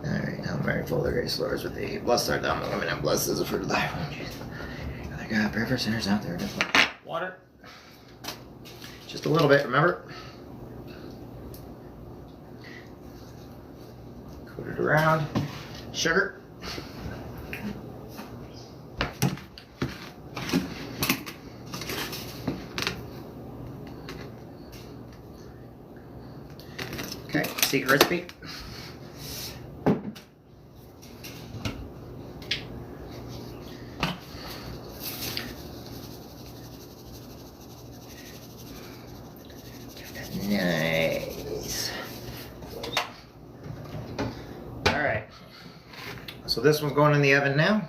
[SPEAKER 1] Alright, now I'm ready for the grace Lords with the blessed art thou among women and blessed is the fruit of thy womb, Jesus. Father God, pray for sinners out there. Water. Just a little bit, remember? Coat it around. Sugar. Okay, secret recipe. Nice. Alright. So this one's going in the oven now.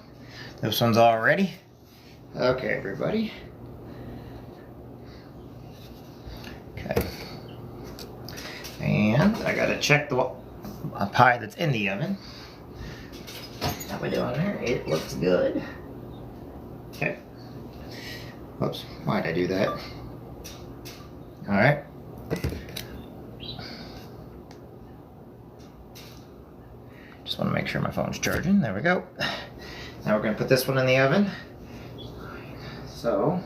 [SPEAKER 1] This one's all ready. Okay, everybody. Okay. And I gotta check the pie that's in the oven. How we doing there? It looks good. Okay. Whoops, why'd I do that? Alright. Just want to make sure my phone's charging. There we go. Now we're going to put this one in the oven. So,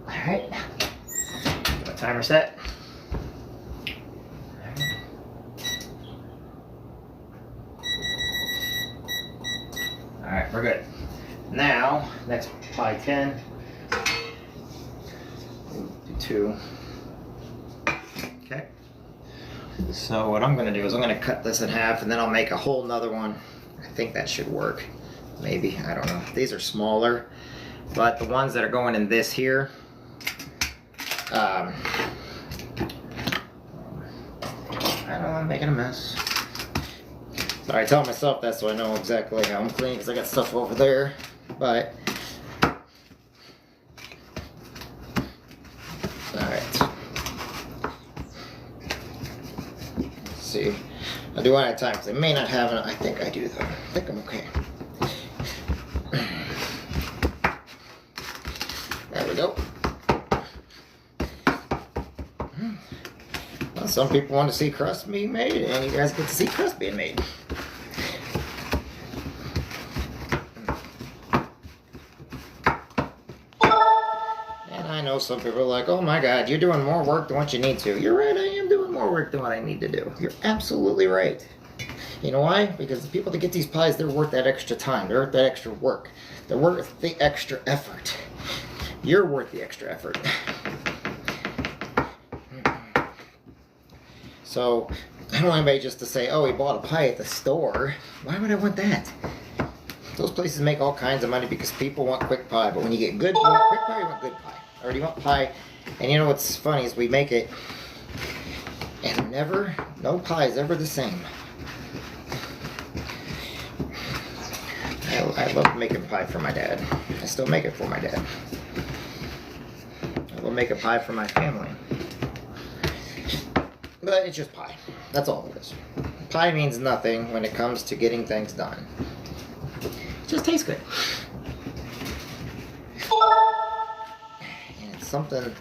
[SPEAKER 1] alright. Get my timer set. Alright, we're good. Now, next pie 10. Do 2. Okay. So what I'm going to do is I'm going to cut this in half and then I'll make a whole nother one. I think that should work. Maybe, I don't know. These are smaller, but the ones that are going in this here, I don't know, I'm making a mess. But I tell myself that so I know exactly how I'm cleaning because I got stuff over there. But alright. See, I do one at a time because I may not have enough. I think I do though. I think I'm okay. There we go. Well, some people want to see crust being made, and you guys get to see crust being made. And I know some people are like, oh my God, you're doing more work than what you need to. You're right, I am doing more work than what I need to do. You're absolutely right. You know why? Because the people that get these pies, they're worth that extra time. They're worth that extra work. They're worth the extra effort. You're worth the extra effort. So, I don't want anybody just to say, oh, he bought a pie at the store. Why would I want that? Those places make all kinds of money because people want quick pie. But when you get good, you want quick pie, you want good pie. Or you want pie. And you know what's funny is we make it, and no pie is ever the same. I love making pie for my dad. I still make it for my dad. I will make a pie for my family. But it's just pie. That's all it is. Pie means nothing when it comes to getting things done. It just tastes good. And it's something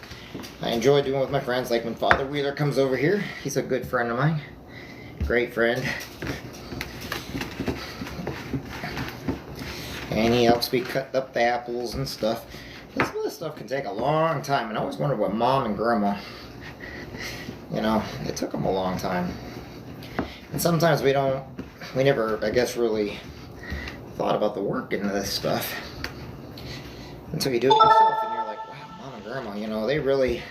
[SPEAKER 1] I enjoy doing with my friends, like when Father Wheeler comes over here. He's a good friend of mine. Great friend. And he helps me cut up the apples and stuff. And some of this stuff can take a long time. And I always wondered what Mom and Grandma, you know, it took them a long time. And sometimes we never, I guess, really thought about the work into this stuff. Until you do it yourself and you're like, wow, Mom and Grandma, you know, they really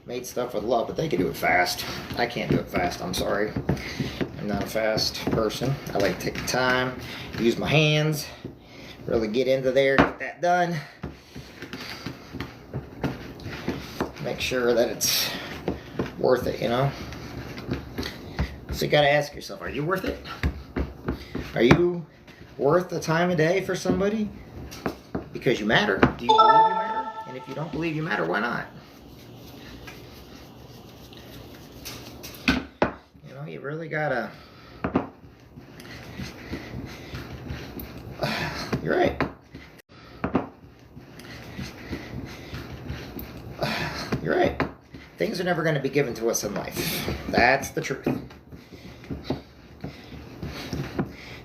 [SPEAKER 1] made stuff with love, but they could do it fast. I can't do it fast, I'm sorry. I'm not a fast person. I like to take the time, use my hands, really get into there, get that done. Make sure that it's worth it, you know? So you gotta ask yourself, are you worth it? Are you worth the time of day for somebody? Because you matter. Do you believe you matter? And if you don't believe you matter, why not? You know, you really gotta... You're right. You're right. Things are never going to be given to us in life. That's the truth.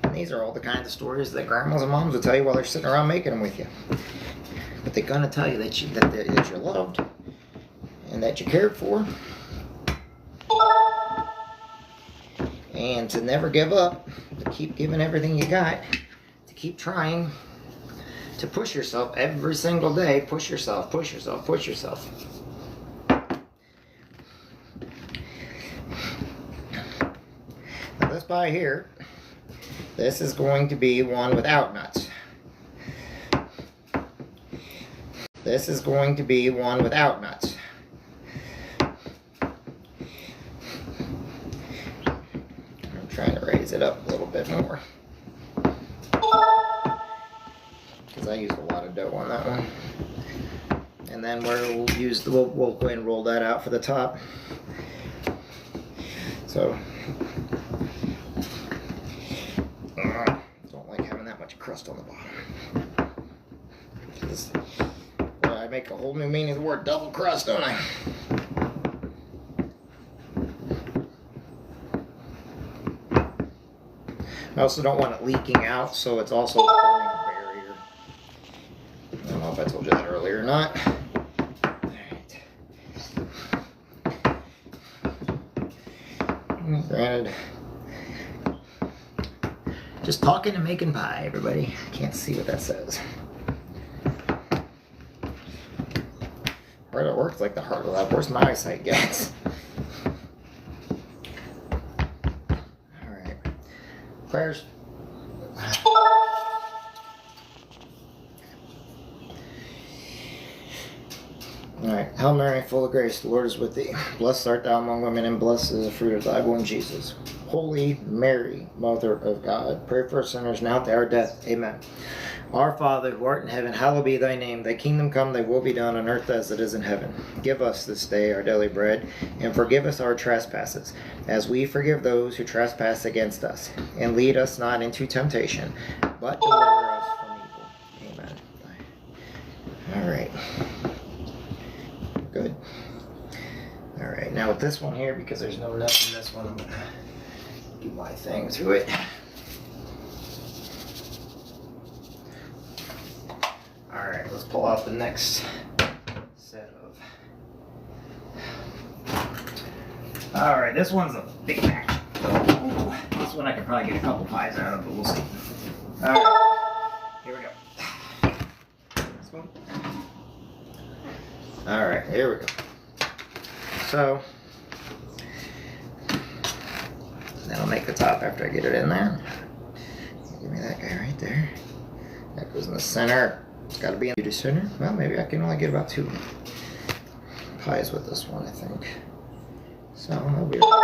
[SPEAKER 1] And these are all the kinds of stories that grandmas and moms will tell you while they're sitting around making them with you. But they're going to tell you that you're loved and that you're cared for. And to never give up, to keep giving everything you got, to keep trying, to push yourself every single day. Push yourself, push yourself, push yourself. Now this pie here, this is going to be one without nuts. This is going to be one without nuts. I'm trying to raise it up a little bit more, because I used a lot of dough on that one. And then we'll go ahead and roll that out for the top. So don't like having that much crust on the bottom. I make a whole new meaning of the word double crust, don't I? I also don't want it leaking out, so it's also forming a barrier. I don't know if I told you that earlier or not. Alright. Granted, just talking and making pie, everybody. Can't see what that says. The harder it works, like the harder that worse my eyesight gets. Alright. Prayers. Alright. Hail Mary, full of grace, the Lord is with thee. Blessed art thou among women, and blessed is the fruit of thy womb, Jesus. Holy Mary, Mother of God, pray for us sinners now at our death. Amen. Our Father, who art in heaven, hallowed be thy name. Thy kingdom come, thy will be done on earth as it is in heaven. Give us this day our daily bread, and forgive us our trespasses, as we forgive those who trespass against us. And lead us not into temptation, but deliver us from evil. Amen. All right. Good. All right. Now with this one here, because there's no nuts in this one, I'm going to do my thing to it. Alright, let's pull out the next set of... Alright, this one's a big batch. This one I could probably get a couple pies out of, but we'll see. Alright, here we go. This one. Alright, here we go. So, then I'll make the top after I get it in there. Give me that guy right there. That goes in the center. It's got to be in the center. Well, maybe I can only get about 2 pies with this one, I think. So, I'll be right.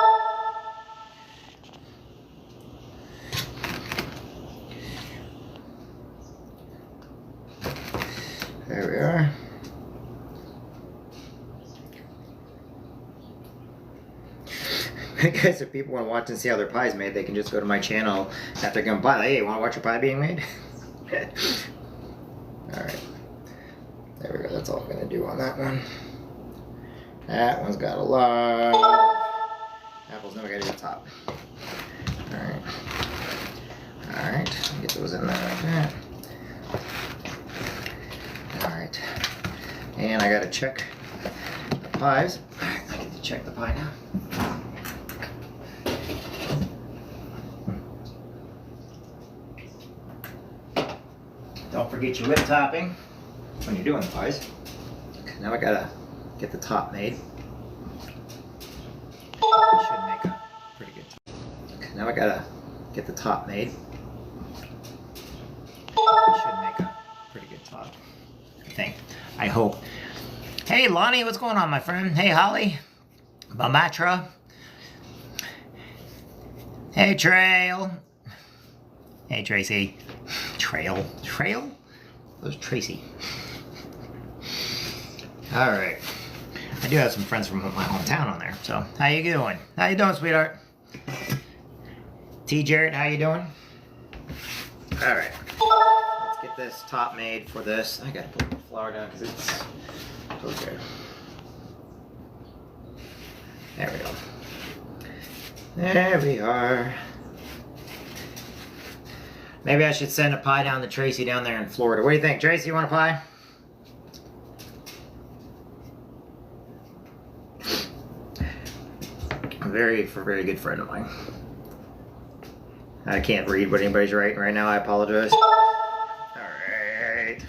[SPEAKER 1] Because if people want to watch and see how their pie's made, they can just go to my channel after going by. Hey, want to watch your pie being made? Alright. There we go. That's all I'm going to do on that one. That one's got a lot of apples. Now we got to do the top. Alright. Alright. Get those in there like that. Alright. And I got to check the pies. Alright, I get to check the pie now. Don't forget your whip topping when you're doing the pies. Now I gotta get the top made. Should make a pretty good top. Now I gotta get the top made. Should make a pretty good top. I think. I hope. Hey Lonnie, what's going on, my friend? Hey Holly. Bamatra. Hey Trail. Hey Tracy. Trail? Who's Tracy? Alright. I do have some friends from my hometown on there, so how you doing? How you doing, sweetheart? T. Jarrett, how you doing? Alright. Let's get this top made for this. I gotta put the flour down because it's okay. There we go. There we are. Maybe I should send a pie down to Tracy down there in Florida. What do you think, Tracy? You want a pie? A very good friend of mine. I can't read what anybody's writing right now. I apologize. Alright.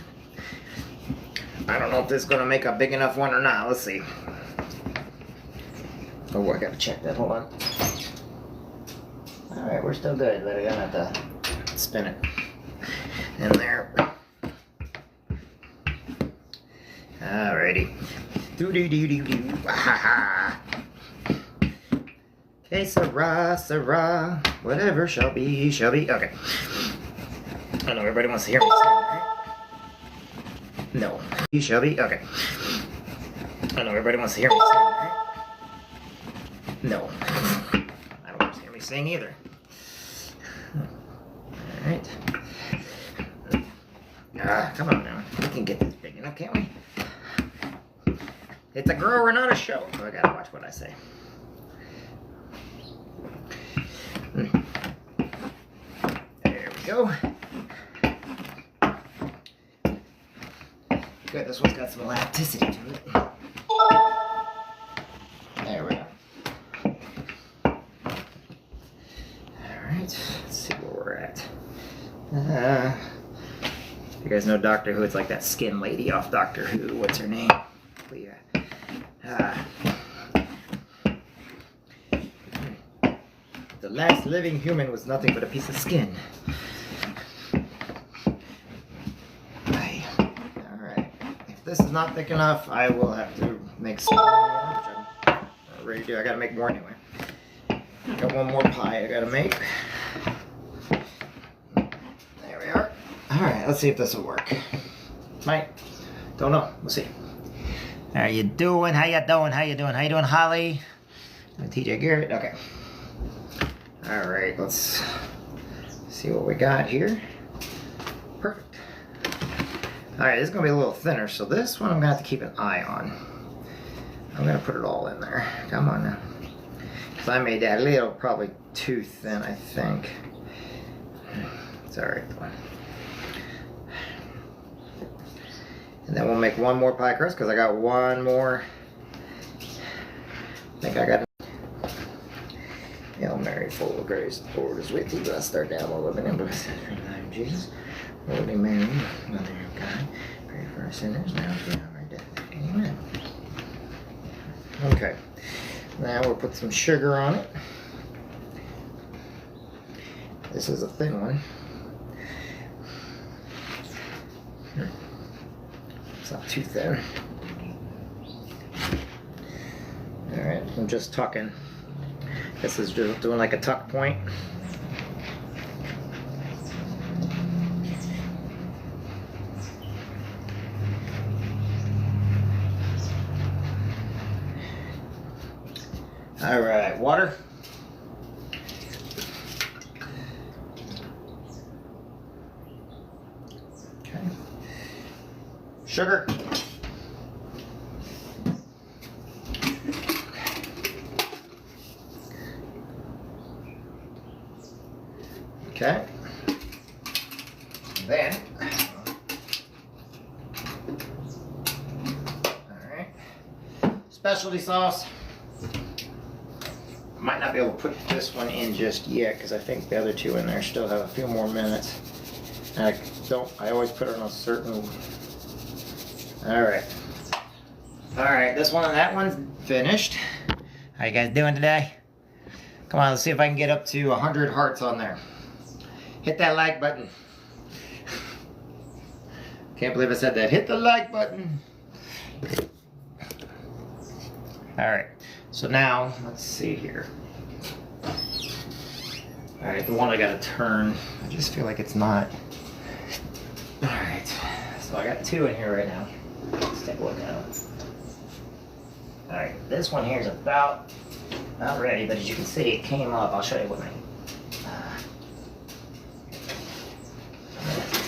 [SPEAKER 1] I don't know if this is going to make a big enough one or not. Let's see. Oh, I got to check that. Hold on. Alright, we're still good, but I gotta have to spin it in there. Alrighty. Do. Ha ha. Okay, Sarah. Whatever shall be, shall be. Okay. I know everybody wants to hear me sing, right? No. You shall be. Okay. I know everybody wants to hear me sing, right? No. I don't want to hear me sing either. Alright. Come on now. We can get this big enough, can't we? It's a grower, not a show. So I gotta watch what I say. There we go. Good, this one's got some elasticity to it. There we go. Alright, let's see where we're at. You guys know Doctor Who? It's like that skin lady off Doctor Who. What's her name? Leah. The last living human was nothing but a piece of skin. Alright. If this is not thick enough, I will have to make some more, which I'm ready to do. I gotta make more anyway. Got one more pie I gotta make. There we are. Alright, let's see if this will work. Might. Don't know. We'll see. How you doing? How you doing? How you doing? How you doing, Holly? TJ Garrett. Okay. Alright, let's see what we got here. Perfect. Alright, this is going to be a little thinner, so this one I'm going to have to keep an eye on. I'm going to put it all in there. Come on now. Because I made that a little probably too thin, I think. It's alright though. And then we'll make one more pie crust because I got one more. I think I got. Hail Mary, full of grace, the Lord is with you. Blessed art thou among women, and blessed is the name of Jesus. Holy Mary, Mother of God, pray for us sinners now and at the hour of our death. Amen. Okay. Now we'll put some sugar on it. This is a thin one. It's not too thin. Alright, I'm just tucking. This is just doing like a tuck point. Alright, water. sugar. Okay. Then, all right, specialty sauce. Might not be able to put this one in just yet because I think the other two in there still have a few more minutes. And I always put it on a certain. All right. All right, this one and that one's finished. How you guys doing today? Come on, let's see if I can get up to 100 hearts on there. Hit that like button. Can't believe I said that. Hit the like button. All right, so now let's see here. All right, the one I gotta turn. I just feel like it's not. All right, so I got two in here right now. Let's take a look at them. All right, this one here is about not ready, but as you can see, it came up. I'll show you what I'm gonna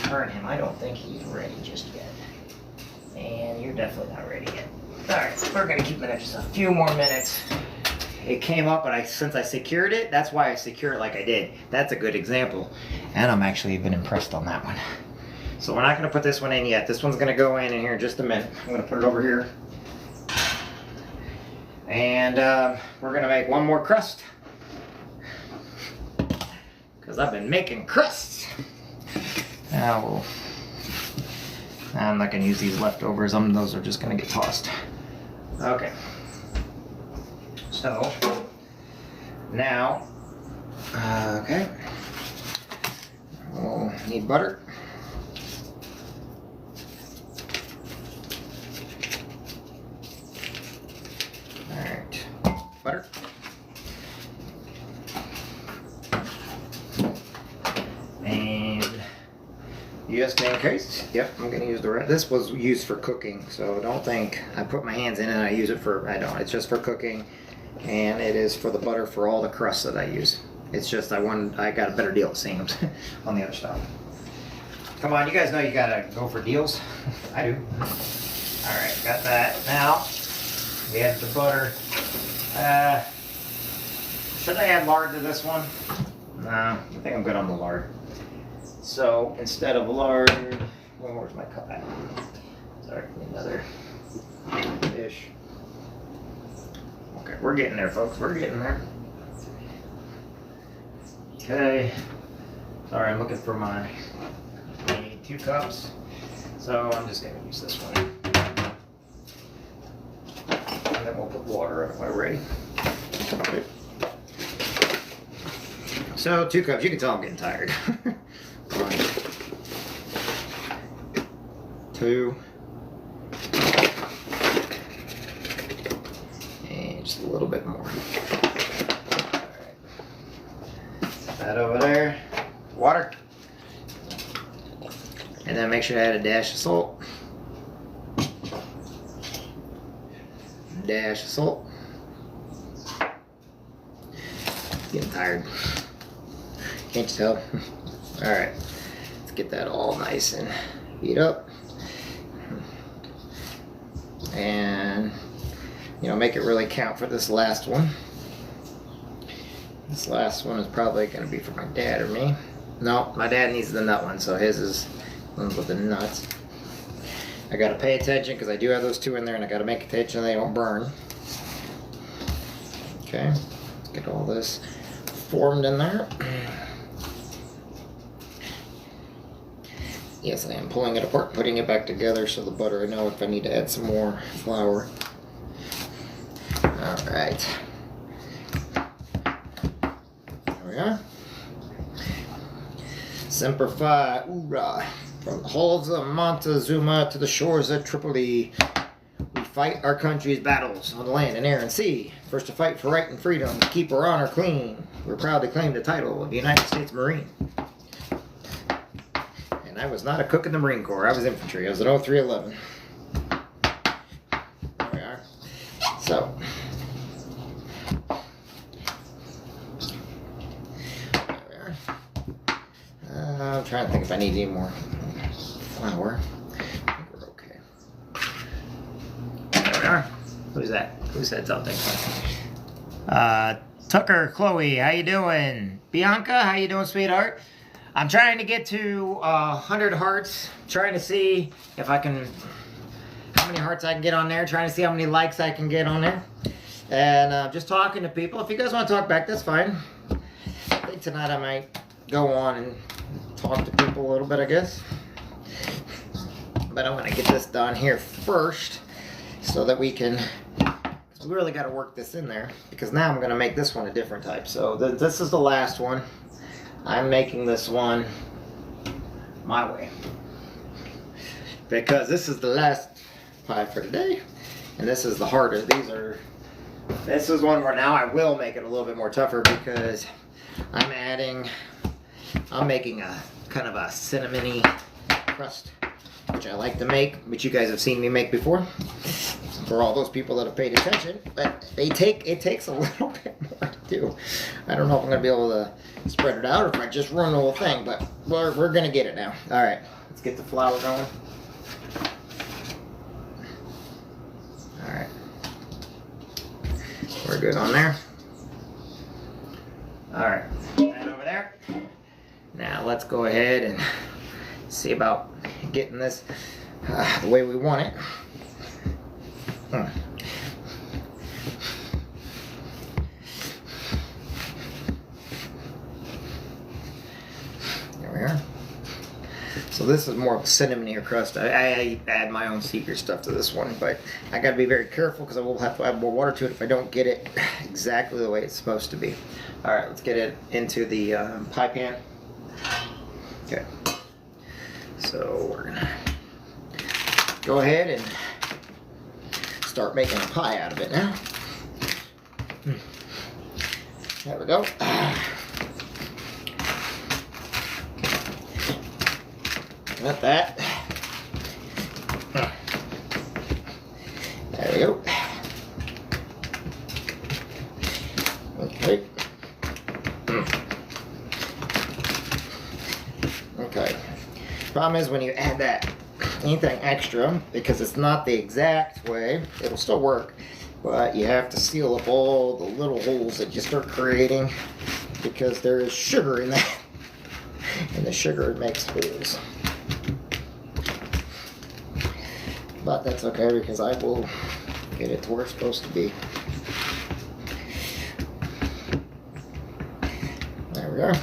[SPEAKER 1] turn him. I don't think he's ready just yet. And you're definitely not ready yet. All right, so we're gonna keep it at just a few more minutes. It came up, but since I secured it, that's why I secure it like I did. That's a good example. And I'm actually even impressed on that one. So we're not gonna put this one in yet. This one's gonna go in here in just a minute. I'm gonna put it over here. And we're gonna make one more crust. Because I've been making crusts. Now, I'm not gonna use these leftovers. Those are just gonna get tossed. Okay. So, now, okay. We'll need butter. Alright, butter. And US main case. Yep, I'm gonna use the rest. This was used for cooking, so don't think I put my hands in it and I use it for, I don't. It's just for cooking, and it is for the butter for all the crusts that I use. It's just I got a better deal at Sam's on the other stuff. Come on, you guys know you gotta go for deals. I do. All right, got that. Now we add the butter. Should I add lard to this one? No, I think I'm good on the lard. So instead of lard, well, where's my cup at? Sorry, another dish. Okay, we're getting there, folks. We're getting there. Okay. Sorry, I'm looking for I need 2 cups. So I'm just gonna use this one. And then we'll put water in it when we're ready. Okay. So 2 cups. You can tell I'm getting tired. 1, 2, and just a little bit more. All right. That over there. Water. And then make sure to add a dash of salt. Dash of salt. Getting tired. Can't you tell? Alright, let's get that all nice and heat up. And, make it really count for this last one. This last one is probably going to be for my dad or me. No, my dad needs the nut one, so his is one with the nuts. I got to pay attention because I do have those 2 in there, and I got to make attention they don't burn. Okay, let's get all this formed in there. Yes, I am pulling it apart, putting it back together so the butter, I know if I need to add some more flour. Alright. There we are. Semper Fi, hoorah. From the halls of Montezuma to the shores of Tripoli, we fight our country's battles on the land and air and sea. First to fight for right and freedom, to keep our honor clean. We're proud to claim the title of United States Marine. And I was not a cook in the Marine Corps. I was infantry. I was an 0311. There we are. So. There we are. I'm trying to think if I need any more flour. I think we're okay. Who's that? Who said something? Tucker, Chloe, how you doing? Bianca, how you doing, sweetheart? I'm trying to get to 100 hearts. Trying to see if I can, how many hearts I can get on there. Trying to see how many likes I can get on there. And just talking to people. If you guys want to talk back, that's fine. I think tonight I might go on and talk to people a little bit, I guess. But I want to get this done here first so that we can, we really got to work this in there, because now I'm going to make this one a different type. So this is the last one. I'm making this one my way, because this is the last pie for today, and this is the harder. This is one where now I will make it a little bit more tougher, because I'm making a kind of a cinnamony crust, which I like to make, which you guys have seen me make before. For all those people that have paid attention, but it takes a little bit more to do. I don't know if I'm gonna be able to spread it out or if I just run the whole thing, but we're gonna get it now. All right, let's get the flour going. All right, we're good on there. All right, that over there. Now let's go ahead and see about getting this the way we want it. There we are. So this is more of a cinnamon crust. I add my own secret stuff to this one, but I got to be very careful because I will have to add more water to it if I don't get it exactly the way it's supposed to be. All right, let's get it into the pie pan. Okay. So we're gonna go ahead and start making a pie out of it now. There we go. Got that. There we go. Okay. Okay. Problem is when you add that anything extra, because it's not the exact way, it'll still work, but you have to seal up all the little holes that you start creating, because there is sugar in that, and the sugar makes holes. But that's okay, because I will get it to where it's supposed to be. There we are.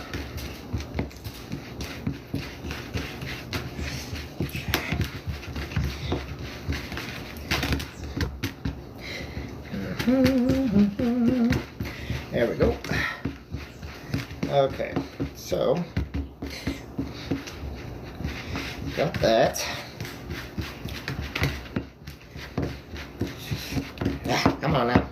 [SPEAKER 1] There we go. Okay, so got that. Come on now.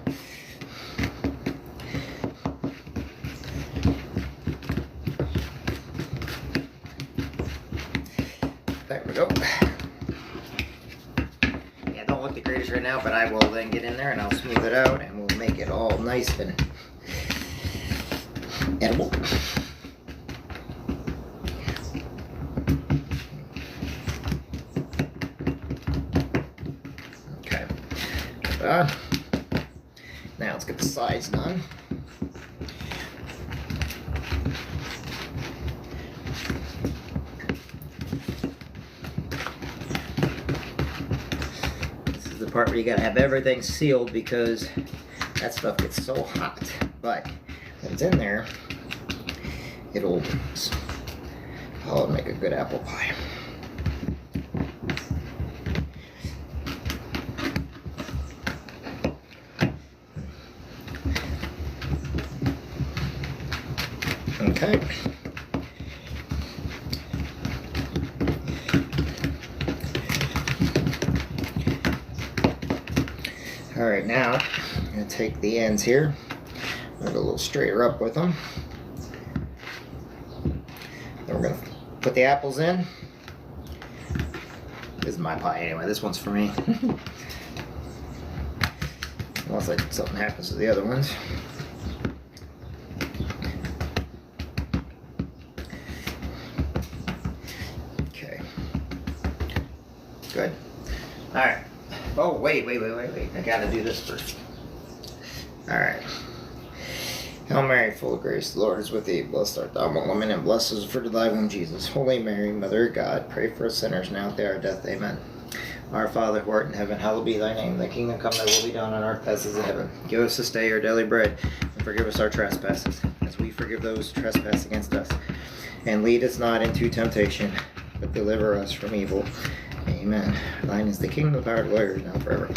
[SPEAKER 1] There we go. Yeah, don't look the greatest right now, but I will then get in there and I'll smooth it out and we'll make it all nice and edible. Okay. Now let's get the sides done. This is the part where you gotta have everything sealed, because that stuff gets so hot. But when it's in there, it'll make a good apple pie. Okay. All right, now I'm going to take the ends here, go a little straighter up with them. Then we're going to put the apples in. This is my pie anyway. This one's for me. Unless something happens to the other ones. Okay. Good. All right. Oh, wait. I gotta do this first. Alright. Hail Mary, full of grace, the Lord is with thee. Blessed art thou among women, and blessed is the fruit of thy womb, Jesus. Holy Mary, Mother of God, pray for us sinners now at the hour of death. Amen. Our Father, who art in heaven, hallowed be thy name. Thy kingdom come, thy will be done on earth as it is in heaven. Give us this day our daily bread, and forgive us our trespasses, as we forgive those who trespass against us. And lead us not into temptation, but deliver us from evil. Amen. Thine is the kingdom, the power, the glory, now and forever.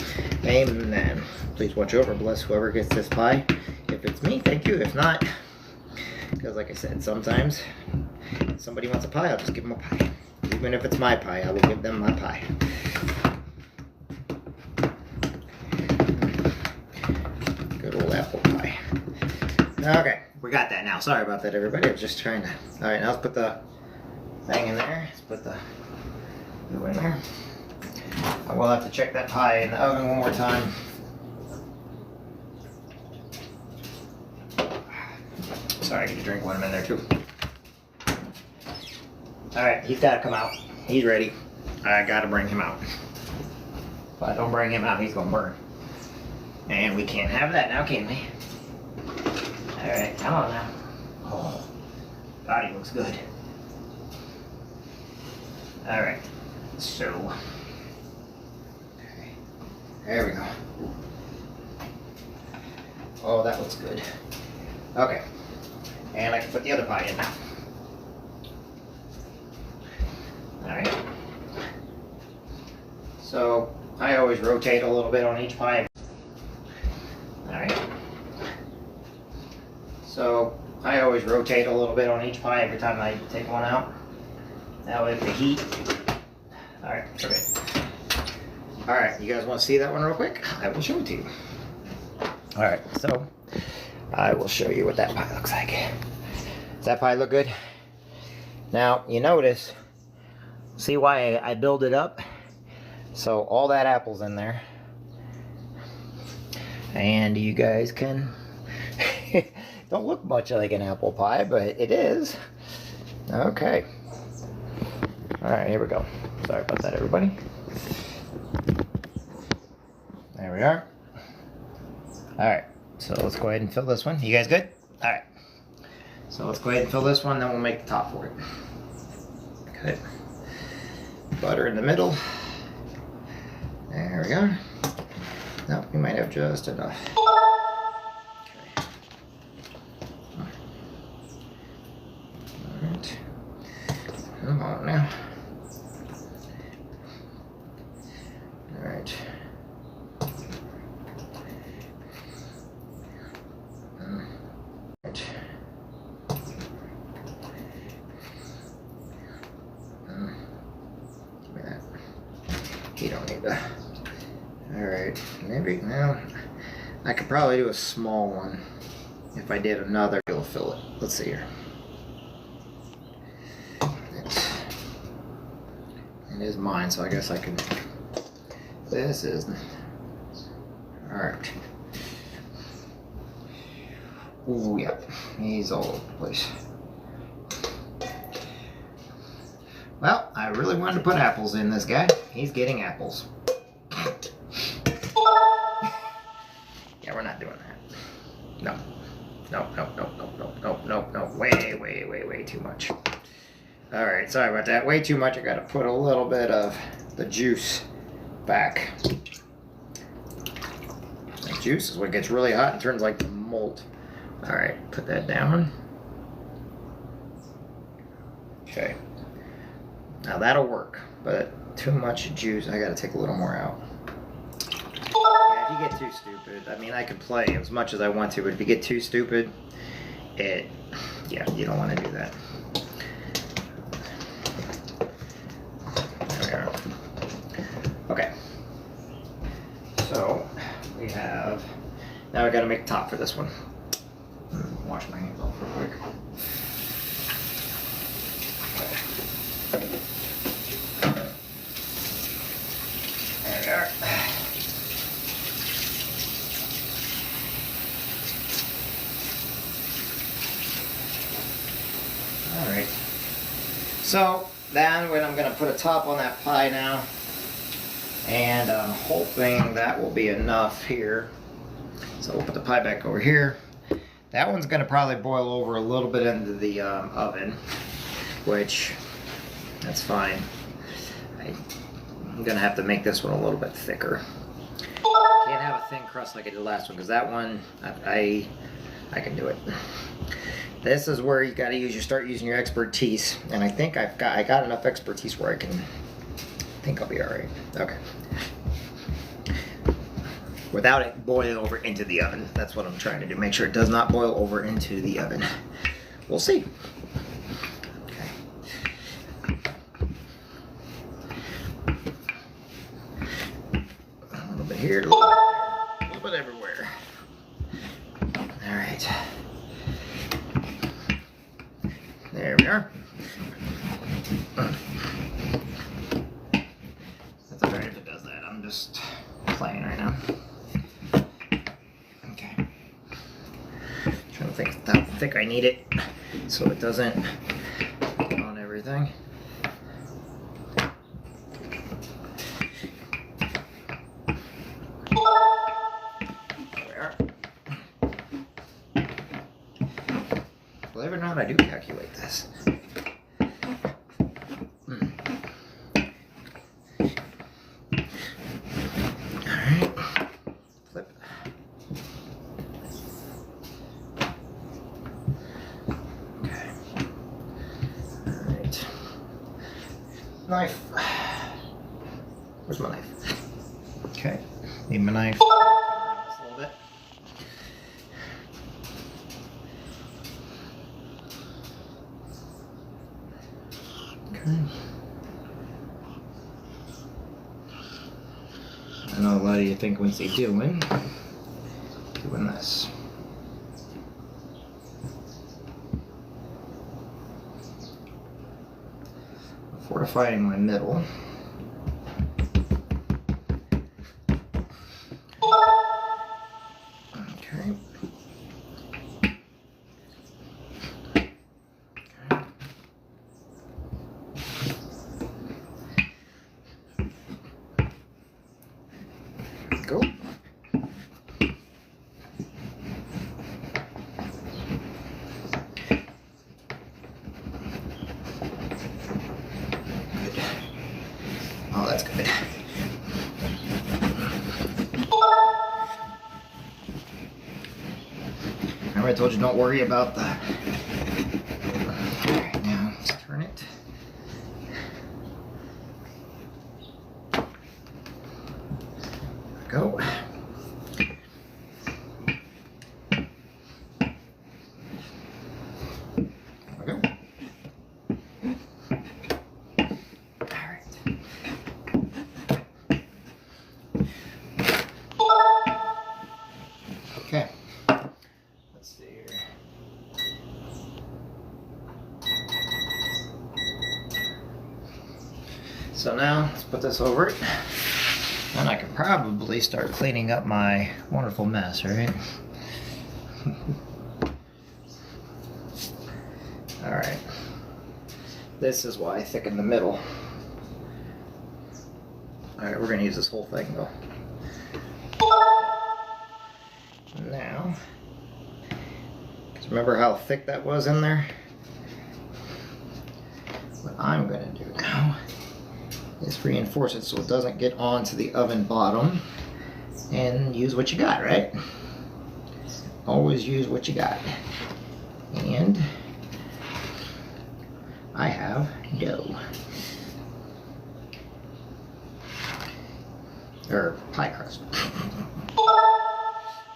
[SPEAKER 1] Amen. Please watch over, bless whoever gets this pie. If it's me, thank you. If not, because like I said, sometimes if somebody wants a pie, I'll just give them a pie. Even if it's my pie, I will give them my pie. Good old apple pie. Okay, we got that now. Sorry about that, everybody. I was just trying to... Alright, now let's put the thing in there. Let's put the glue in there. I will have to check that pie in the oven one more time. Sorry, I get a drink when I'm in there too. Alright, he's got to come out. He's ready. I got to bring him out. If I don't bring him out, he's going to burn. And we can't have that now, can we? Alright, come on now. Oh, God, he looks good. Alright, so. Okay, there we go. Oh, that looks good. Okay, and I can put the other pie in now. Alright. So, I always rotate a little bit on each pie. Alright. So, I always rotate a little bit on each pie every time I take one out. That way, the heat. Alright, okay. Alright, you guys want to see that one real quick? I will show it to you. Alright, so I will show you what that pie looks like. Does that pie look good? Now, you notice, see why I build it up? So, all that apple's in there. And you guys can... Don't look much like an apple pie, but it is. Okay. Alright, here we go. Sorry about that, everybody. There we are. Alright, so let's go ahead and fill this one. You guys good? Alright. So let's go ahead and fill this one, then we'll make the top for it. Good. Butter in the middle. There we go. Nope, we might have just enough. Okay. Alright. Come on now. Alright. Give me that. You don't need that. Alright, maybe now I could probably do a small one. If I did another, it'll fill it. Let's see here. It is mine, so I guess I can. This is. Alright. Ooh, yep. He's all over the place. Well, I really wanted to put apples in this guy. He's getting apples. Yeah, we're not doing that. No. No. Way too much. Alright, sorry about that. Way too much. I gotta put a little bit of the juice back. The juice is what gets really hot and turns like mold. Alright, put that down. Okay. Now that'll work, but too much juice. I gotta take a little more out. Yeah, if you get too stupid, I mean, I could play as much as I want to, but if you get too stupid, yeah, you don't want to do that. There we are. Okay. So, we have, now I gotta make top for this one. Wash my hands off real quick. There we are. Alright. So, then when I'm going to put a top on that pie now, And I'm hoping that will be enough here. So we'll put the pie back over here. That one's gonna probably boil over a little bit into the oven, which, that's fine. I'm gonna have to make this one a little bit thicker. Can't have a thin crust like I did the last one, because that one, I can do it. This is where you gotta start using your expertise, and I think I got enough expertise where I think I'll be all right. Okay. Without it boiling over into the oven. That's what I'm trying to do. Make sure it does not boil over into the oven. We'll see. Okay. A little bit here, a little bit there, a little bit everywhere. All right. There we are. That's alright if it does that. I'm just playing right now. Okay. Trying to think how thick I need it so it doesn't get on everything. There we are. Believe it or not, I do calculate this. Alright. Flip. Okay. Alright. Knife. Where's my knife? Okay. Need my knife. Just a little bit. Okay. I know a lot of you think when they doing this. Fortifying my middle. Okay. Go. Good. Oh, that's good. Remember I told you don't worry about the... Alright, now let's turn it. Go. There we go. Alright. Okay. Let's see here. So now let's put this over it. Then I can probably start cleaning up my wonderful mess, right? Alright. This is why I thicken the middle. Alright, we're going to use this whole thing though. Now, because remember how thick that was in there? What I'm going to do now is reinforce it so it doesn't get onto the oven bottom, and use what you got, right? Always use what you got. And I have dough. Or pie crust.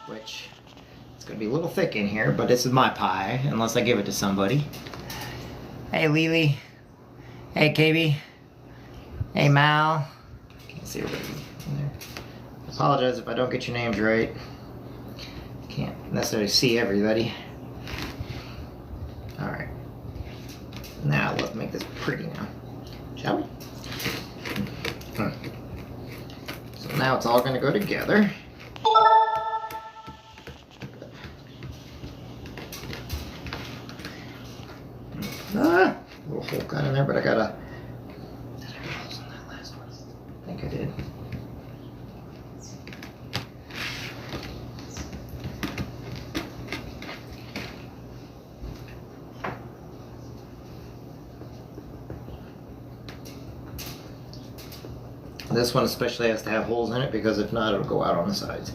[SPEAKER 1] Which, it's going to be a little thick in here, but this is my pie, unless I give it to somebody. Hey, Lily. Hey, KB. Hey, Mal. Can't see everybody in there. Apologize if I don't get your names right. Can't necessarily see everybody. Alright. Now, let's make this pretty now. Shall we? So now it's all going to go together. A little hole got in there, but I gotta... Did I close on that last one? I think I did. This one especially has to have holes in it because if not, it'll go out on the sides.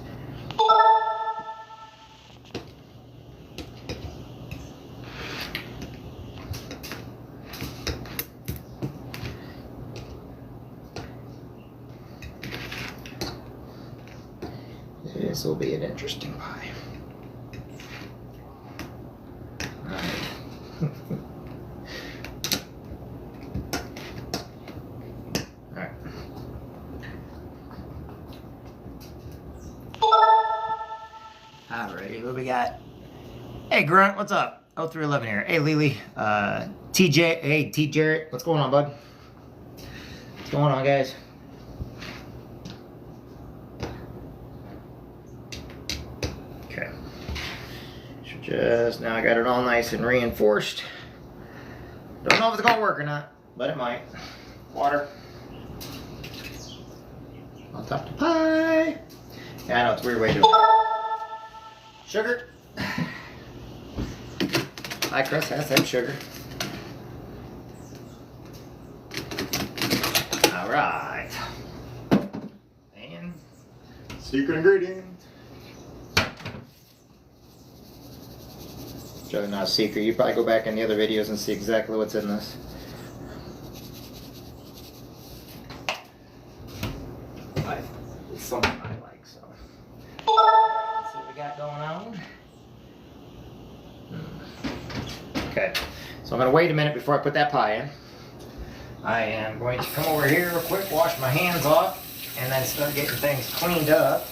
[SPEAKER 1] This will be an interesting pie. Alright. Alrighty, what we got? Hey Grunt, what's up? 0311 here. Hey Lily, TJ, hey T Jarrett, what's going on, bud? What's going on, guys? Okay. So just now I got it all nice and reinforced. Don't know if it's gonna work or not, but it might. Water on top of the pie. Yeah, I know it's a weird way to do it. Sugar. Pie crust has to have sugar. All right. And secret ingredient. It's really not a secret. You probably go back in the other videos and see exactly what's in this. It's something I like, so. Let's see what we got going on. Okay, so I'm going to wait a minute before I put that pie in. I am going to come over here real quick, wash my hands off, and then start getting things cleaned up.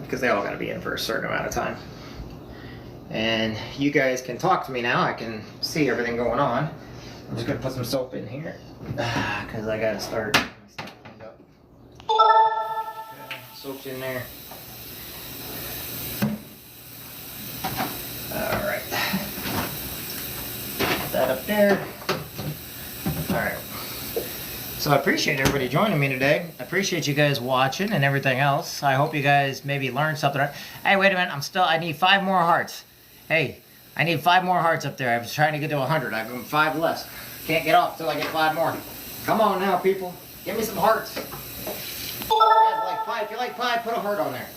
[SPEAKER 1] Because they all got to be in for a certain amount of time. And you guys can talk to me now. I can see everything going on. I'm just going to put some soap in here. Because I got to start getting my stuff cleaned up. Okay, soap's in there. Alright. Put that up there. Alright. So I appreciate everybody joining me today. I appreciate you guys watching and everything else. I hope you guys maybe learned something. Hey, wait a minute. I need 5 more hearts. Hey, I need 5 more hearts up there. I was trying to get to 100. I've got 5 less. Can't get off till I get 5 more. Come on now, people. Give me some hearts. If you like pie, put a heart on there.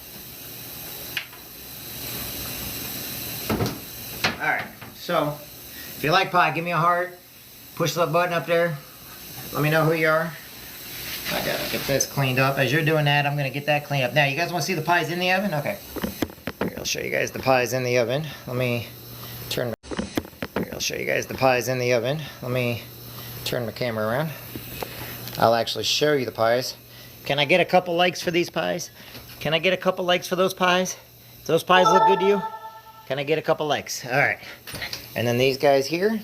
[SPEAKER 1] Alright, so if you like pie, give me a heart. Push the button up there. Let me know who you are. I gotta get this cleaned up. As you're doing that, I'm gonna get that cleaned up. Now, you guys want to see the pies in the oven? Okay. Here, I'll show you guys the pies in the oven. Let me turn. Here, I'll show you guys the pies in the oven. Let me turn the camera around. I'll actually show you the pies. Can I get a couple likes for these pies? Can I get a couple likes for those pies? Do those pies look good to you? Can I get a couple likes? All right. And then these guys here.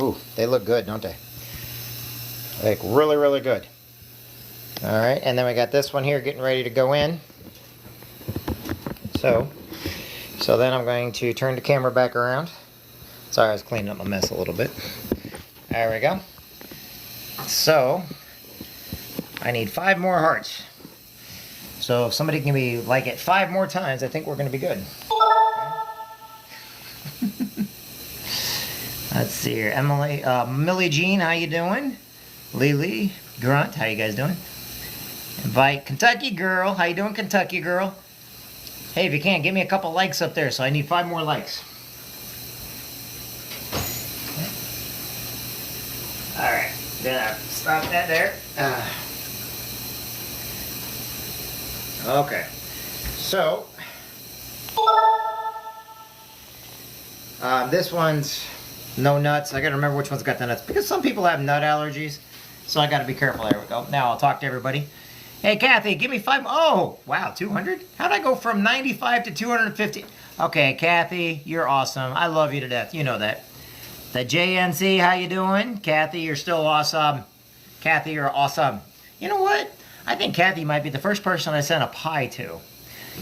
[SPEAKER 1] Ooh, they look good, don't they? Like really, really good. All right, and then we got this one here getting ready to go in. So then I'm going to turn the camera back around. Sorry, I was cleaning up my mess a little bit. There we go. So I need 5 more hearts. So if somebody can be like it 5 more times, I think we're going to be good. Let's see here. Emily, Millie Jean, how you doing? Lily, Grunt, how you guys doing? Invite Kentucky Girl. How you doing, Kentucky Girl? Hey, if you can, give me a couple likes up there. So I need 5 more likes. All right. Then I stop that there. Okay. So this one's no nuts. I gotta remember which one's got the nuts because some people have nut allergies. So I gotta be careful. There we go. Now I'll talk to everybody. Hey Kathy, give me 5. Oh, wow, 200? How'd I go from 95 to 250? Okay, Kathy, you're awesome. I love you to death. You know that. The JNC, how you doing? Kathy, you're still awesome. Kathy, you're awesome. You know what? I think Kathy might be the first person I sent a pie to.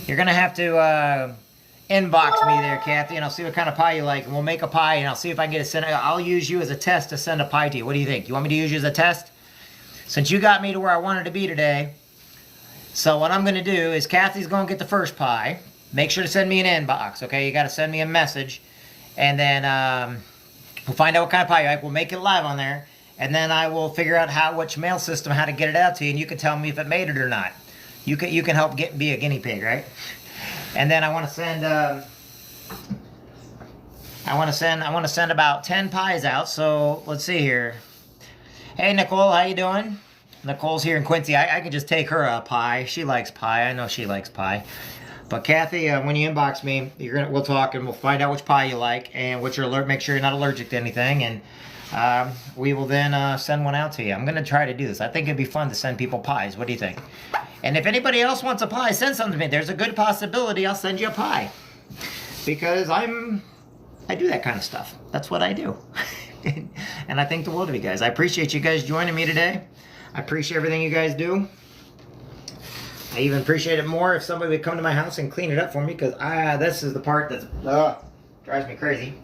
[SPEAKER 1] You're gonna have to inbox me there, Kathy, and I'll see what kind of pie you like, and we'll make a pie, and I'll see if I can get it sent. I'll use you as a test to send a pie to you. What do you think? You want me to use you as a test? Since you got me to where I wanted to be today, so what I'm going to do is Kathy's going to get the first pie. Make sure to send me an inbox, okay? You got to send me a message, and then we'll find out what kind of pie you like. We'll make it live on there, and then I will figure out which mail system, how to get it out to you, and you can tell me if it made it or not. You can help be a guinea pig, right? And then I want to send about 10 pies out. So let's see here. Hey Nicole, how you doing? Nicole's here in Quincy. I can just take her a pie. She likes pie. I know she likes pie. But Kathy, when you inbox me, we'll talk and we'll find out which pie you like and what you're make sure you're not allergic to anything, and we will then send one out to you. I'm gonna try to do this. I think it'd be fun to send people pies. What do you think? And if anybody else wants a pie, send something to me. There's a good possibility I'll send you a pie because I do that kind of stuff. That's what I do. And I think the world of you guys. I appreciate you guys joining me today. I appreciate everything you guys do. I even appreciate it more if somebody would come to my house and clean it up for me, because this is the part that drives me crazy.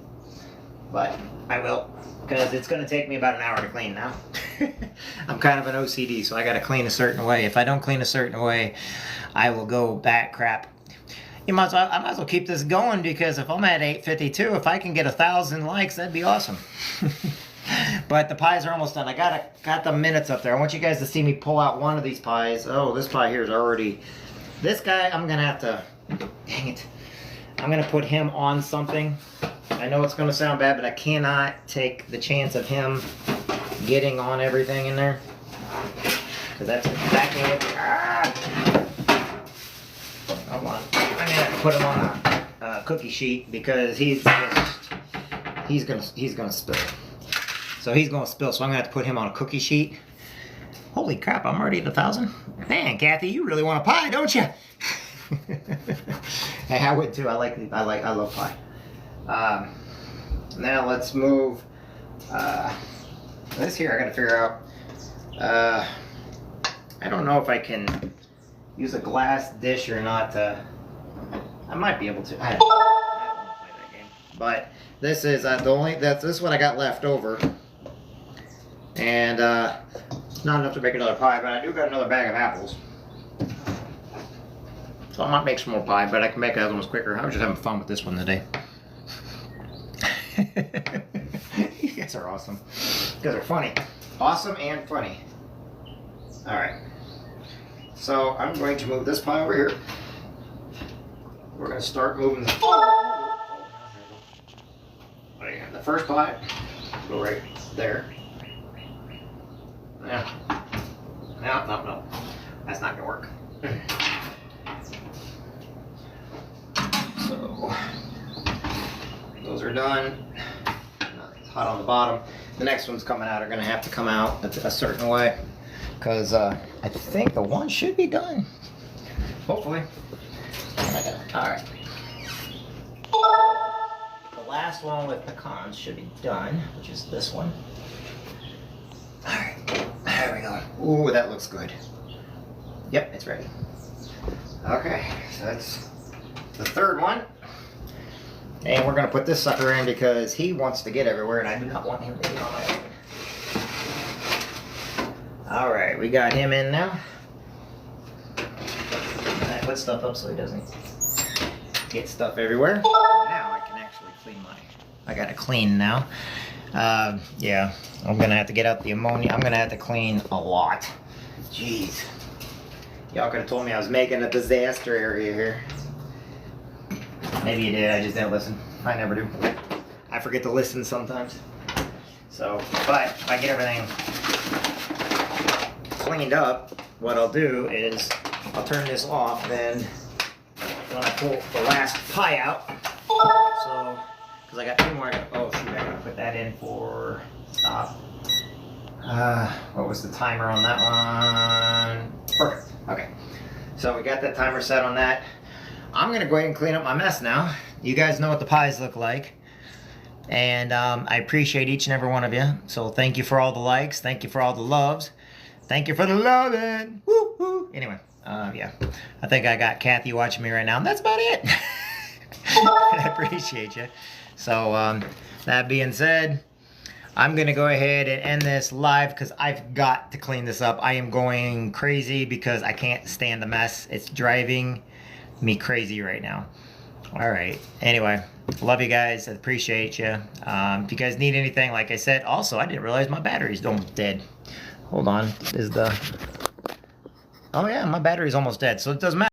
[SPEAKER 1] But I will, because it's going to take me about an hour to clean now. I'm kind of an OCD, so I got to clean a certain way. If I don't clean a certain way, I will go back crap. I might as well keep this going, because if I'm at 852, if I can get 1,000 likes, that'd be awesome. But the pies are almost done. I got the minutes up there. I want you guys to see me pull out one of these pies. Oh, this pie here is already... This guy, I'm going to have to... Dang it. I'm going to put him on something. I know it's going to sound bad, but I cannot take the chance of him getting on everything in there. Because that's exactly what... Hold on. I'm going to have to put him on a cookie sheet, because he's gonna spill. So he's going to spill, so I'm going to have to put him on a cookie sheet. Holy crap, I'm already at 1,000? Man, Kathy, you really want a pie, don't you? Hey, I would too. I love pie. Now let's move this here. I got to figure out. I don't know if I can use a glass dish or not. I might be able to. I don't want to play that game. But this is this is what I got left over. And not enough to make another pie, but I do got another bag of apples. So I might make some more pie, but I can make other ones quicker. I was just having fun with this one today. You guys are awesome. You guys are funny. Awesome and funny. Alright. So I'm going to move this pie over here. We're going to start moving the... The first pie, go right there. Yeah. No. That's not gonna work. So those are done. It's hot on the bottom. The next ones coming out are gonna have to come out a certain way, because I think the one should be done. Hopefully. All right. The last one with pecans should be done, which is this one. Alright, there we go. Ooh, that looks good. Yep, it's ready. Okay, so that's the third one. And we're going to put this sucker in because he wants to get everywhere, and I do not want him to get on my own. Alright, we got him in now. I put stuff up so he doesn't get stuff everywhere. Now I can actually clean I got to clean now. Yeah, I'm going to have to get out the ammonia. I'm going to have to clean a lot. Jeez. Y'all could have told me I was making a disaster area here. Maybe you did, I just didn't listen. I never do. I forget to listen sometimes. So, but if I get everything cleaned up, what I'll do is I'll turn this off then when I pull the last pie out. So, because I got two more. Oh shoot, I gotta put that in for stop. What was the timer on that one? Perfect. Okay. So we got that timer set on that. I'm gonna go ahead and clean up my mess now. You guys know what the pies look like. And I appreciate each and every one of you. So thank you for all the likes. Thank you for all the loves. Thank you for the loving. Woo woo. Anyway, yeah. I think I got Kathy watching me right now, and that's about it. I appreciate you. So that being said, I'm gonna go ahead and end this live because I've got to clean this up. I am going crazy because I can't stand the mess. It's driving me crazy right now. All right. Anyway, love you guys. I appreciate you. If you guys need anything, like I said, also, I didn't realize my battery's almost dead. Hold on. Oh, yeah, my battery's almost dead, so it doesn't matter.